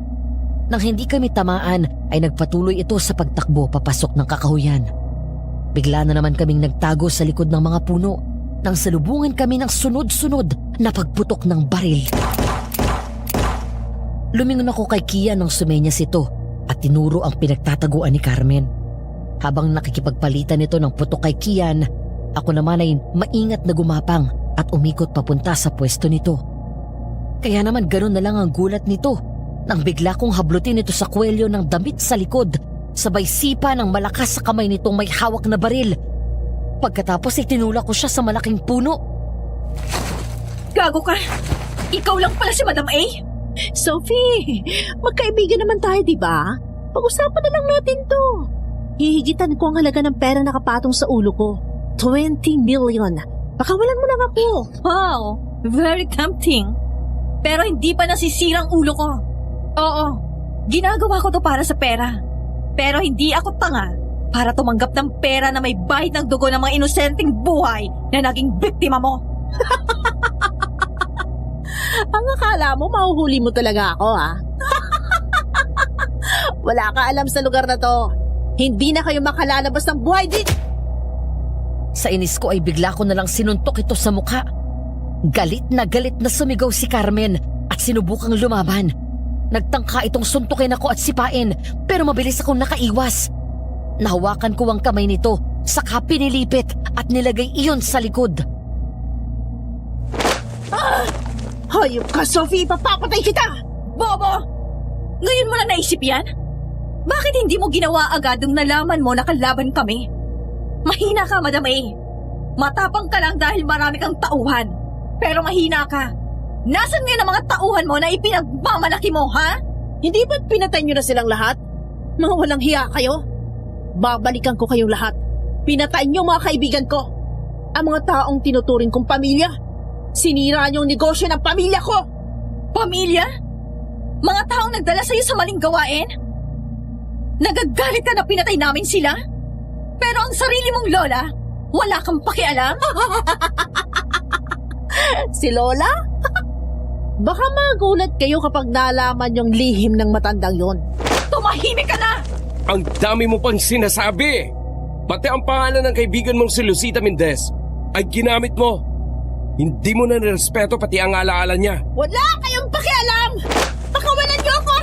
Nang hindi kami tamaan ay nagpatuloy ito sa pagtakbo papasok ng kakahuyan. Bigla na naman kaming nagtago sa likod ng mga puno nang salubungan kami ng sunod-sunod na pagputok ng baril. Lumingon ako kay Kian nang sumenyas ito at tinuro ang pinagtataguan ni Carmen. Habang nakikipagpalitan ito ng putok kay Kian, ako naman ay maingat na gumapang at umikot papunta sa pwesto nito. Kaya naman ganun na lang ang gulat nito nang bigla kong hablutin ito sa kwelyo ng damit sa likod, sabay sipa ng malakas sa kamay nitong may hawak na baril. Pagkatapos ay tinulak ko siya sa malaking puno. Gago ka! Ikaw lang pala si Madam A? Sophie, magkaibigan naman tayo, di ba? Pag-usapan na lang natin to. Hihigitan ko ang halaga ng pera na nakapatong sa ulo ko. 20 million. Pakawalan mo lang ako. Wow! Very tempting. Pero hindi pa nasisirang ulo ko. Oo, ginagawa ko to para sa pera. Pero hindi ako tanga para tumanggap ng pera na may bahid ng dugo ng mga inosenteng buhay na naging biktima mo. Ang akala mo, mahuhuli mo talaga ako, ha? Wala ka alam sa lugar na to. Hindi na kayo makalalabas ng buhay dito. Sa inis ko ay bigla ko nalang sinuntok ito sa mukha. Galit na sumigaw si Carmen at sinubukang lumaban. Nagtangka itong suntukin ako at sipain pero mabilis akong nakaiwas. Nahawakan ko ang kamay nito, saka pinilipit at nilagay iyon sa likod. Hayop ka, Sophie! Papapatay kita! Bobo! Ngayon mo lang naisip yan? Bakit hindi mo ginawa agad nung nalaman mo na kalaban kami? Mahina ka, Madam A. Matapang ka lang dahil marami kang tauhan. Pero mahina ka. Nasaan ngayon ang mga tauhan mo na ipinagmamalaki mo, ha? Hindi ba't pinatay nyo na silang lahat? Mga walang hiya kayo? Babalikan ko kayong lahat. Pinatay nyo mga kaibigan ko. Ang mga taong tinuturing kong pamilya. Sinira niyo ang negosyo ng pamilya ko! Pamilya? Mga taong nagdala sa'yo sa maling gawain? Nagagalit ka na pinatay namin sila? Pero ang sarili mong lola, wala kang pakialam? Si Lola? Baka magulat kayo kapag nalaman yung lihim ng matandang yon. Tumahimik ka na! Ang dami mo pang sinasabi! Pati ang pangalan ng kaibigan mong si Lucita Mendez ay ginamit mo. Hindi mo na nirespeto pati ang alaala niya. Wala kayong pakialam! Pakawalan niyo ako!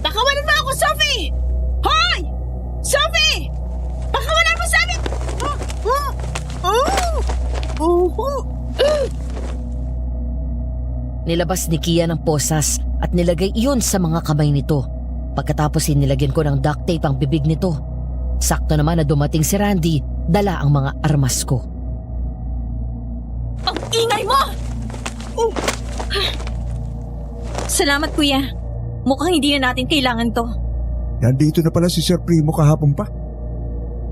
Pakawalan mo ako, Sophie! Hoy! Sophie! Pakawalan mo sa amin! Nilabas ni Kian ang posas at nilagay iyon sa mga kamay nito. Pagkatapos nilagyan ko ng duct tape ang bibig nito. Sakto naman na dumating si Randy, dala ang mga armas ko. Ang ingay mo! Salamat, kuya. Mukhang hindi na natin kailangan to. Nandito na pala si Sir Primo kahapon pa.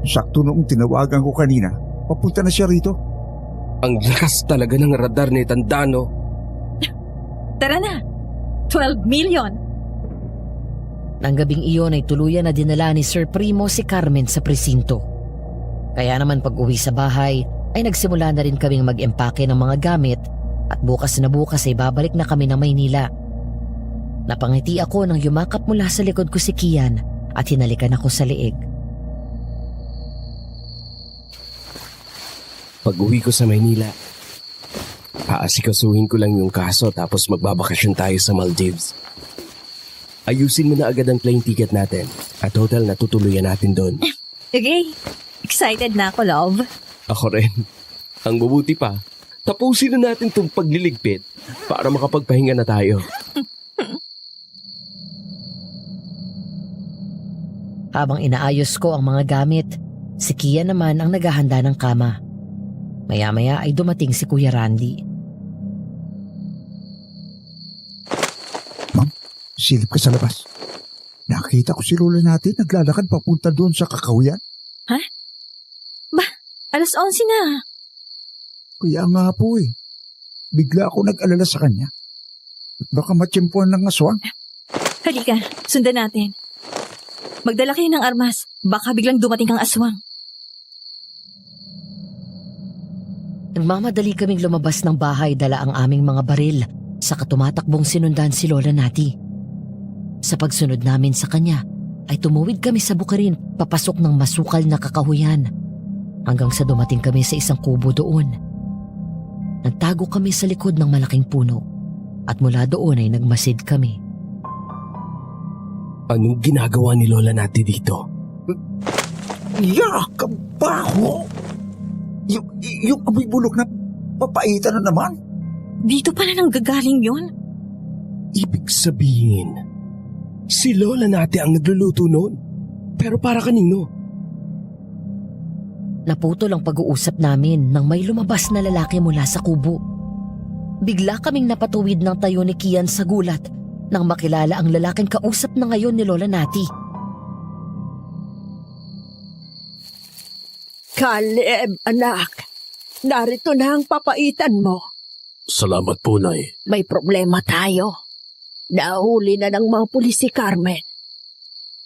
Sakto noong tinawagan ko kanina, papunta na siya rito. Ang lakas talaga ng radar ni Tandano. Tara na. 12 million. Nang gabing iyon ay tuluyan na dinala ni Sir Primo si Carmen sa presinto. Kaya naman pag uwi sa bahay ay nagsimula na rin kaming mag-empake ng mga gamit at bukas na bukas ay babalik na kami ng Maynila. Napangiti ako nang yumakap mula sa likod ko si Kian at hinalikan ako sa leeg. Pag uwi ko sa Maynila, aasikasuhin ko lang yung kaso tapos magbabakasyon tayo sa Maldives. Ayusin mo na agad ang plane ticket natin at hotel na tutuluyan natin doon. Okay. Excited na ako, love. Ako rin. Ang mabuti pa, tapusin na natin itong pagliligpit para makapagpahinga na tayo. Habang inaayos ko ang mga gamit, si Kian naman ang naghahanda ng kama. Maya-maya ay dumating si Kuya Randy. Ma'am, silip ka sa labas. Nakita ko si Lola natin naglalakad papunta doon sa kakahuyan. Ha? Ba, 11:00 na. Kaya nga po eh. Bigla ako nag-alala sa kanya. At baka matsyempuan ng aswang. Halika, sundan natin. Magdala kayo ng armas. Baka biglang dumating kang aswang. Nagmamadali kaming lumabas ng bahay dala ang aming mga baril sa tumatakbong sinundan si Lola Nati. Sa pagsunod namin sa kanya ay tumuwid kami sa bukirin papasok ng masukal na kakahuyan hanggang sa dumating kami sa isang kubo doon. Nagtago kami sa likod ng malaking puno at mula doon ay nagmasid kami. Anong ginagawa ni Lola Nati dito? Yak! Ang baho! Yung amoy bulok na papaitan na naman. Dito pala nang gagaling yon. Ibig sabihin, si Lola Nati ang nagluluto noon. Pero para kanino? Naputol ang pag-uusap namin nang may lumabas na lalaki mula sa kubo. Bigla kaming napatuwid ng tayo ni Kian sa gulat nang makilala ang lalaking kausap na ngayon ni Lola Nati. Caleb, anak. Narito na ang papaitan mo. Salamat po, Nay. May problema tayo. Nahuli na ng mga pulis si Carmen.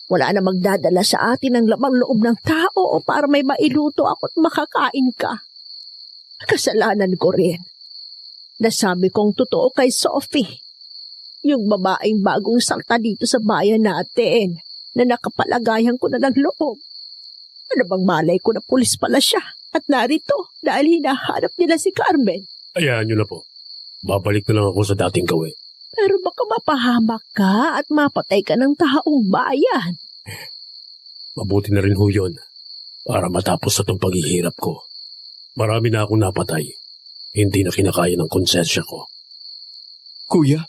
Wala na magdadala sa atin ng lamang loob ng tao para may mailuto ako at makakain ka. Kasalanan ko rin. Nasabi kong totoo kay Sophie. Yung babaeng bagong salta dito sa bayan natin na nakapalagayan ko na ng loob. Ano bang malay ko na pulis pala siya at narito dahil hinahanap nila si Carmen. Hayaan niyo na po. Babalik na lang ako sa dating gawin. Pero baka mapahamak ka at mapatay ka ng taong bayan. Mabuti na rin ho yun para matapos sa itong paghihirap ko. Marami na akong napatay. Hindi na kinakaya ng konsensya ko. Kuya,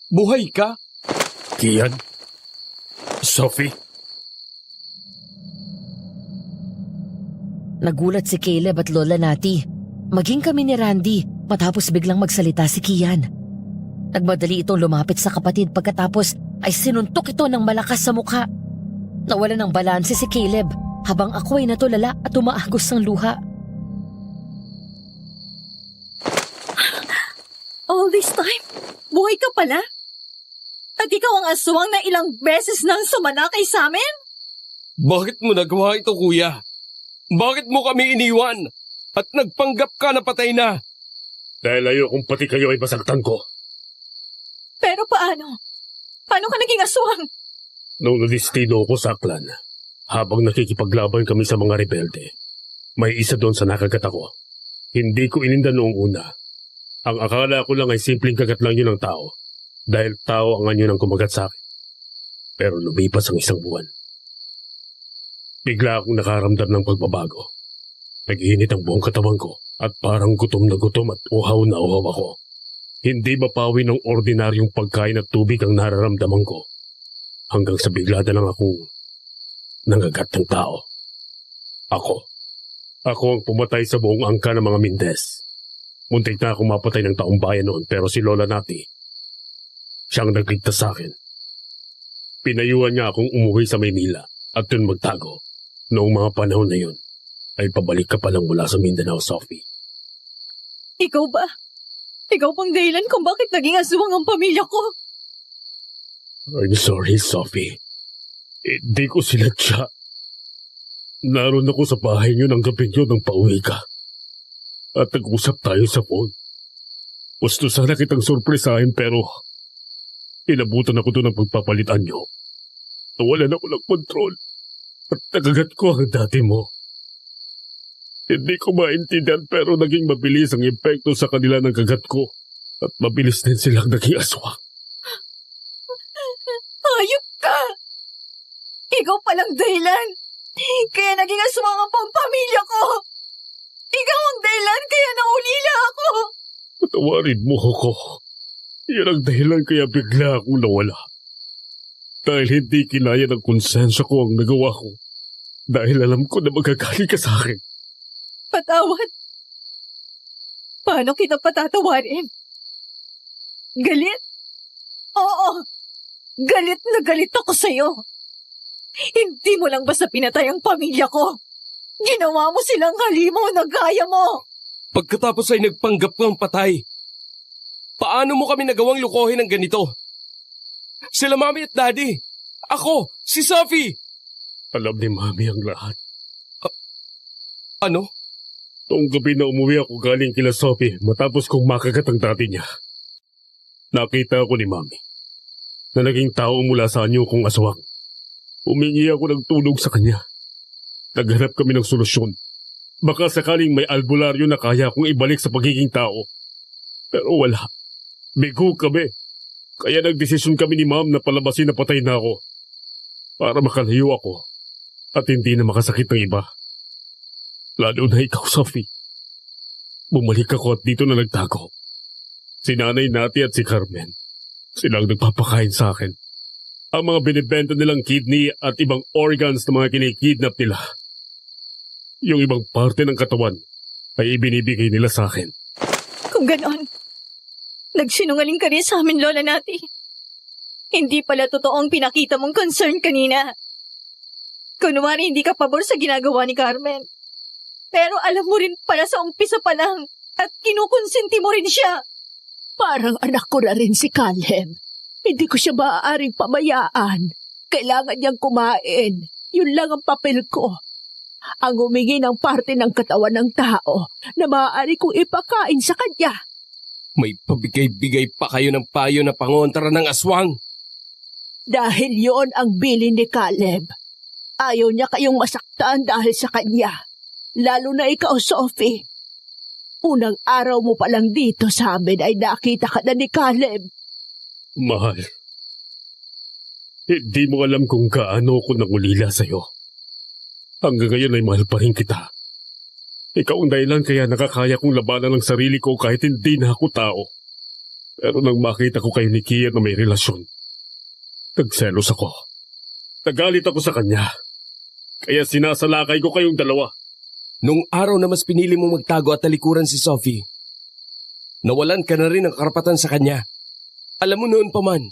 buhay ka? Kian? Sophie? Nagulat si Caleb at Lola Nati. Maging kami ni Randy matapos biglang magsalita si Kian. Nagmadali itong lumapit sa kapatid pagkatapos ay sinuntok ito ng malakas sa mukha. Nawala ng balanse si Caleb habang ako ay natulala at umaagos ng luha. All this time, buhay ka pala? At ikaw ang aswang na ilang beses nang sumanakay sa amin? Bakit mo nagawa ito, kuya? Bakit mo kami iniwan? At nagpanggap ka na patay na? Dahil ayokong pati kayo ay masaktan ko. Pero paano? Paano ka naging aswang? Nung nadistino ko sa aklan, habang nakikipaglaban kami sa mga rebelde, may isa doon sa nakagat ako. Hindi ko ininda noong una. Ang akala ko lang ay simpleng kagat lang yun ng tao, dahil tao ang anyo ng kumagat sa akin. Pero lumipas ang isang buwan. Bigla akong nakaramdam ng pagbabago. Nag-init ang buong katawan ko at parang gutom na gutom at uhaw na uhaw ako. Hindi mapawi ng ordinaryong pagkain at tubig ang nararamdaman ko. Hanggang sa bigla na lang akong nangagat ng tao. Ako ang pumatay sa buong angka ng mga Mendez. Muntik na akong mapatay ng taong bayan noon pero si Lola Nati, siyang nagligtas sa akin. Pinayuhan niya akong umuwi sa Maynila at dun magtago. Noong mga panahon na yun, ay pabalik ka pa lang mula sa Mindanao, Sophie. Ikaw ba? Ikaw pang dahilan kung bakit naging aswang ang pamilya ko? I'm sorry, Sophie. Hindi ko sinadya. Naroon ako sa bahay niyo ng gabing yun nang pauwi ka. At nag-usap tayo sa phone. Gusto sana kitang surpresahin pero inabutan ako doon ng pagpapalitan niyo. Nawalan ako ng kontrol. At nagagat ko ang dati mo. Hindi ko maintindihan pero naging mabilis ang epekto sa kanila ng kagat ko. At mabilis din silang naging aswang. Hayop ka! Ikaw palang dahilan. Kaya naging aswang ang pamilya ko. Ikaw ang dahilan kaya naulila ako. Patawarin mo ako. Yan ang dahilan kaya bigla akong nawala. Dahil hindi kinaya ng konsensya ko ang nagawa ko. Dahil alam ko na magagaling ka sa akin. Patawad. Paano kita patatawarin? Galit? Oo. Galit na galit ako sa'yo. Hindi mo lang basta pinatay ang pamilya ko. Ginawa mo silang halimaw na gaya mo. Pagkatapos ay nagpanggap kang patay. Paano mo kami nagawang lukohin ng ganito? Sila Mami at Daddy. Ako, si Sophie. Alam ni Mami ang lahat. Ano? Noong gabi na umuwi ako galing kila Sophie matapos kong makagat ang dati niya. Nakita ako ni Mami na naging tao mula sa anyo kong aswang. Humingi ako ng tulong sa kanya. Naghanap kami ng solusyon. Baka sakaling may albularyo na kaya kong ibalik sa pagiging tao. Pero wala. Bigo kami. Kaya nagdesisyon kami ni Ma'am na palabasin na patay na ako. Para makalayo ako at hindi na makasakit ng iba. Lalo na ikaw, Sophie. Bumalik ako at dito na nagtago. Si Nanay Nati at si Carmen. Silang nagpapakain sa akin. Ang mga binibenta nilang kidney at ibang organs na mga kinikidnap nila. Yung ibang parte ng katawan ay ibinibigay nila sa akin. Kung ganon, nagsinungaling ka rin sa amin, Lola Nati. Hindi pala totoong pinakita mong concern kanina. Kunwari hindi ka pabor sa ginagawa ni Carmen. Pero alam mo rin pala sa umpisa pa lang at kinukonsinti mo rin siya. Parang anak ko na rin si Caleb. Hindi ko siya maaaring pabayaan. Kailangan niyang kumain. Yun lang ang papel ko. Ang humingi ng parte ng katawan ng tao na maaari kong ipakain sa kanya. May pabigay-bigay pa kayo ng payo na pangontra ng aswang. Dahil yon ang bilin ni Caleb. Ayaw niya kayong masaktan dahil sa kanya. Lalo na ikaw, Sophie. Unang araw mo pa lang dito sa amin ay nakita ka na ni Caleb. Mahal, hindi mo alam kung gaano ako nangulila sa'yo. Hanggang ngayon ay mahal pa rin kita. Ikaw ang dahilan kaya nakakaya kong labanan ang sarili ko kahit hindi na ako tao. Pero nang makita ko kayo ni Kia na may relasyon, nagselos ako. Nagalit ako sa kanya. Kaya sinasalakay ko kayong dalawa. Nung araw na mas pinili mong magtago at talikuran si Sophie, nawalan ka na rin ng karapatan sa kanya. Alam mo noon pa man,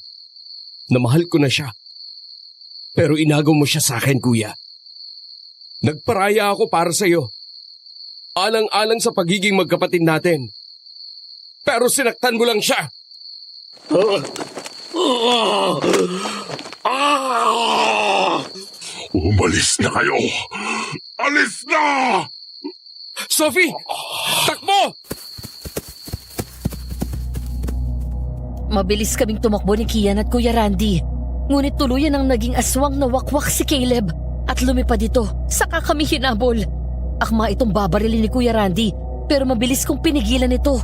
na mahal ko na siya. Pero inagaw mo siya sa akin, kuya. Nagparaya ako para sa'yo. Alang-alang sa pagiging magkapatid natin. Pero sinaktan mo lang siya. Umalis na kayo! Alis na! Sophie! Takbo! Mabilis kaming tumakbo ni Kian at Kuya Randy. Ngunit tuluyan ang naging aswang na wakwak si Caleb at lumipad ito. Saka kami hinabol. Akma itong babarilin ni Kuya Randy pero mabilis kong pinigilan ito.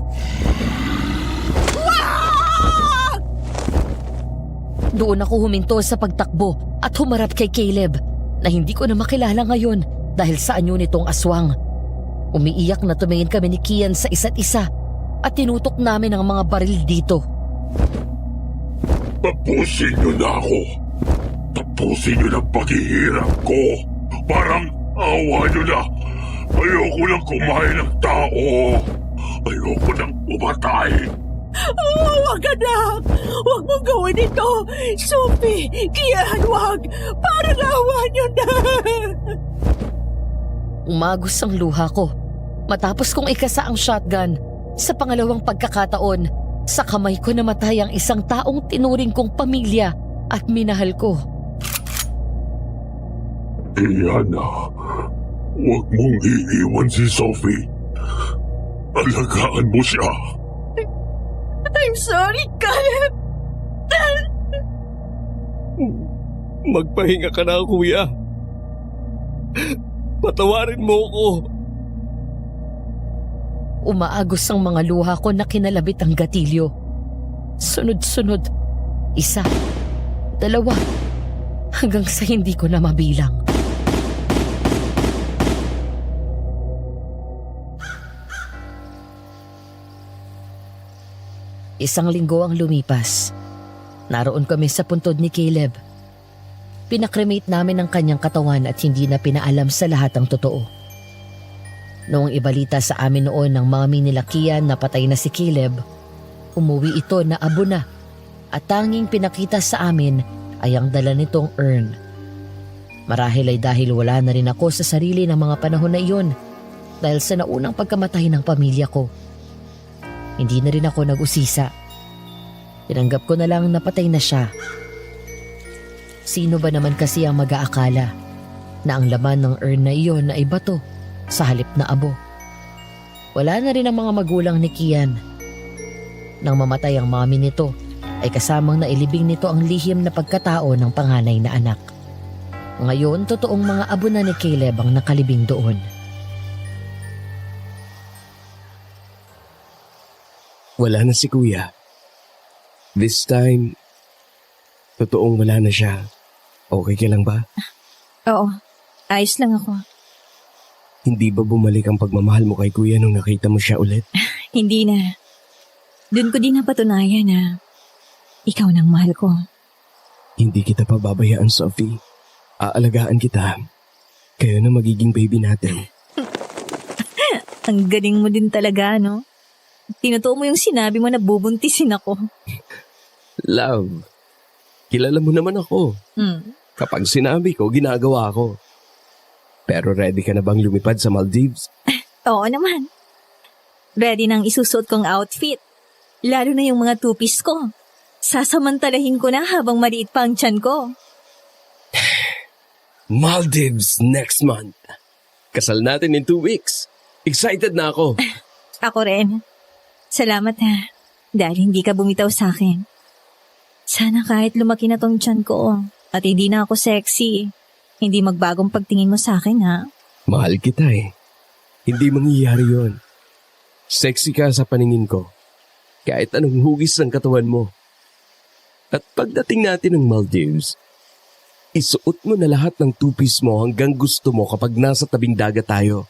Doon ako huminto sa pagtakbo at humarap kay Caleb na hindi ko na makilala ngayon dahil sa anyo nitong aswang. Umiiyak na tumingin kami ni Kian sa isa't isa at tinutok namin ang mga baril dito. Tapusin niyo na ako! Tapusin niyo na paghihirap ko! Parang awa niyo na! Ayoko nang kumain ng tao! Ayoko nang umatay! Huwag anak! Huwag mong gawin ito! Sophie! Kian, huwag! Parang awa niyo na! Umagos ang luha ko matapos kong ikasa ang shotgun. Sa pangalawang pagkakataon, sa kamay ko namatay ang isang taong tinuring kong pamilya at minahal ko. Diana, huwag mong iiwan si Sophie. Alagaan mo siya. I'm sorry, Caleb. Magpahinga ka na, kuya. Patawarin mo ko. Umaagos ang mga luha ko na kinalabit ang gatilyo. Sunod-sunod. Isa, dalawa, hanggang sa hindi ko na mabilang. Isang linggo ang lumipas. Naroon kami sa puntod ni Caleb. Pinakremate namin ang kanyang katawan at hindi na pinaalam sa lahat ang totoo. Noong ibalita sa amin noon ng mami nila Kian na patay na si Caleb, umuwi ito na abo na at tanging pinakita sa amin ay ang dala nitong urn. Marahil ay dahil wala na rin ako sa sarili ng mga panahon na iyon dahil sa naunang pagkamatay ng pamilya ko. Hindi na rin ako nag-usisa. Tinanggap ko na lang na patay na siya Sino ba naman kasi ang mag-aakala na ang laman ng urn na iyon ay bato sa halip na abo? Wala na rin ang mga magulang ni Kian. Nang mamatay ang mami nito, ay kasamang nailibing nito ang lihim na pagkatao ng panganay na anak. Ngayon, totoong mga abo na ni Caleb ang nakalibing doon. Wala na si Kuya. This time, totoong wala na siya. Okay ka lang ba? Oo, ayos lang ako. Hindi ba bumalik ang pagmamahal mo kay Kuya nung nakita mo siya ulit? Hindi na. Doon ko din napatunayan na ikaw nang mahal ko. Hindi kita pababayaan, Sophie. Aalagaan kita. Kayo na magiging baby natin. Ang galing mo din talaga, no? Tinutuo mo yung sinabi mo na bubuntisin ako. Love, kilala mo naman ako. Kapag sinabi ko, ginagawa ko. Pero ready ka na bang lumipad sa Maldives? Oo naman. Ready nang isusuot kong outfit. Lalo na yung mga two-piece ko. Sasamantalahin ko na habang maliit pa ang tiyan ko. Maldives next month. Kasal natin in 2 weeks. Excited na ako. Ako rin. Salamat ha. Dahil hindi ka bumitaw sa akin. Sana kahit lumaki na tong tiyan ko at hindi na ako sexy, hindi magbagong pagtingin mo sa akin ha. Mahal kita eh. Hindi mangyayari yon. Sexy ka sa paningin ko. Kahit anong hugis ng katawan mo. At pagdating natin ng Maldives, isuot mo na lahat ng two-piece mo hanggang gusto mo kapag nasa tabing dagat tayo.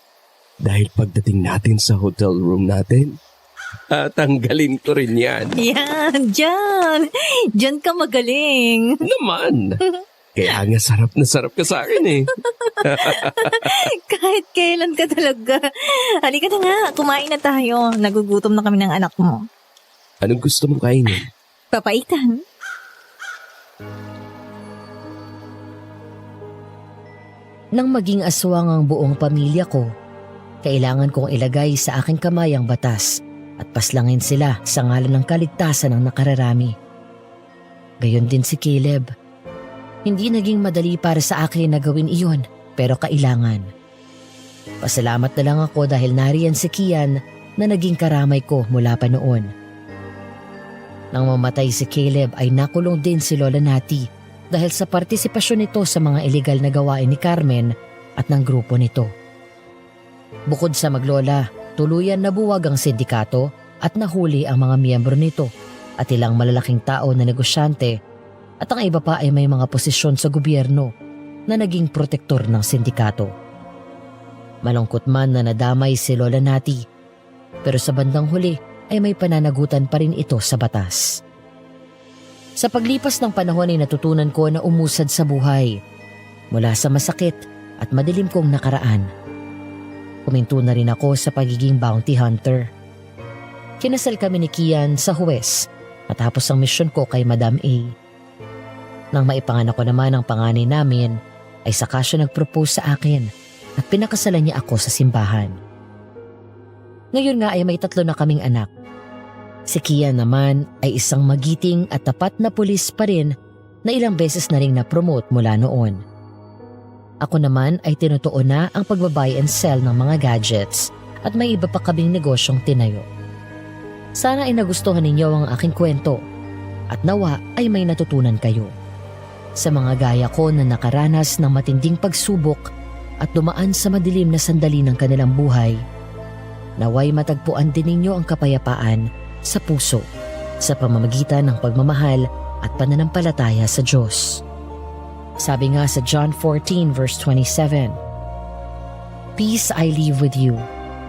Dahil pagdating natin sa hotel room natin, tanggalin ko rin yan. Yan, dyan. Dyan ka magaling. Naman. Kaya nga sarap na sarap ka sa akin eh. Kahit kailan ka talaga. Halika na nga, kumain na tayo. Nagugutom na kami ng anak mo. Anong gusto mong kainin? Papaitan. Nang maging aswang ang buong pamilya ko, kailangan kong ilagay sa aking kamay ang batas at paslangin sila sa ngalan ng kaligtasan ng nakararami. Gayon din si Caleb. Hindi naging madali para sa akin na gawin iyon, pero kailangan. Pasalamat na lang ako dahil nariyan si Kian na naging karamay ko mula pa noon. Nang mamatay si Caleb ay nakulong din si Lola Nati dahil sa partisipasyon nito sa mga iligal na gawain ni Carmen at ng grupo nito. Bukod sa maglola, tuluyan nabuwag ang sindikato at nahuli ang mga miyembro nito at ilang malalaking tao na negosyante at ang iba pa ay may mga posisyon sa gobyerno na naging protektor ng sindikato. Malungkot man na nadamay si Lola Nati, pero sa bandang huli ay may pananagutan pa rin ito sa batas. Sa paglipas ng panahon ay natutunan ko na umusad sa buhay mula sa masakit at madilim kong nakaraan. Kuminto na rin ako sa pagiging bounty hunter. Kinasal kami ni Kian sa huwes matapos ang misyon ko kay Madam A. Nang maipanganak ko naman ang panganay namin, ay saka siya nag-propose sa akin at pinakasalan niya ako sa simbahan. Ngayon nga ay may 3 na kaming anak. Si Kian naman ay isang magiting at tapat na pulis pa rin na ilang beses na rin na-promote mula noon. Ako naman ay tinutuon na ang pagbabuy and sell ng mga gadgets at may iba pa kaming negosyong tinayo. Sana ay nagustuhan ninyo ang aking kwento at nawa ay may natutunan kayo. Sa mga gaya ko na nakaranas ng matinding pagsubok at dumaan sa madilim na sandali ng kanilang buhay, naway matagpuan din ninyo ang kapayapaan sa puso sa pamamagitan ng pagmamahal at pananampalataya sa Diyos. Sabi nga sa John 14 verse 27, "Peace I leave with you,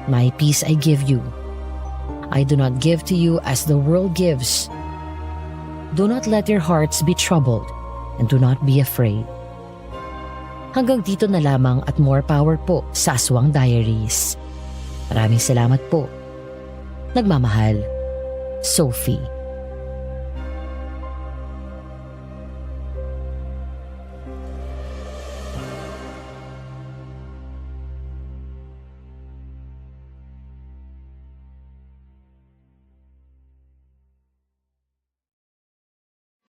my peace I give you. I do not give to you as the world gives. Do not let your hearts be troubled and do not be afraid." Hanggang dito na lamang at more power po sa Aswang Diaries. Maraming salamat po. Nagmamahal, Sophie.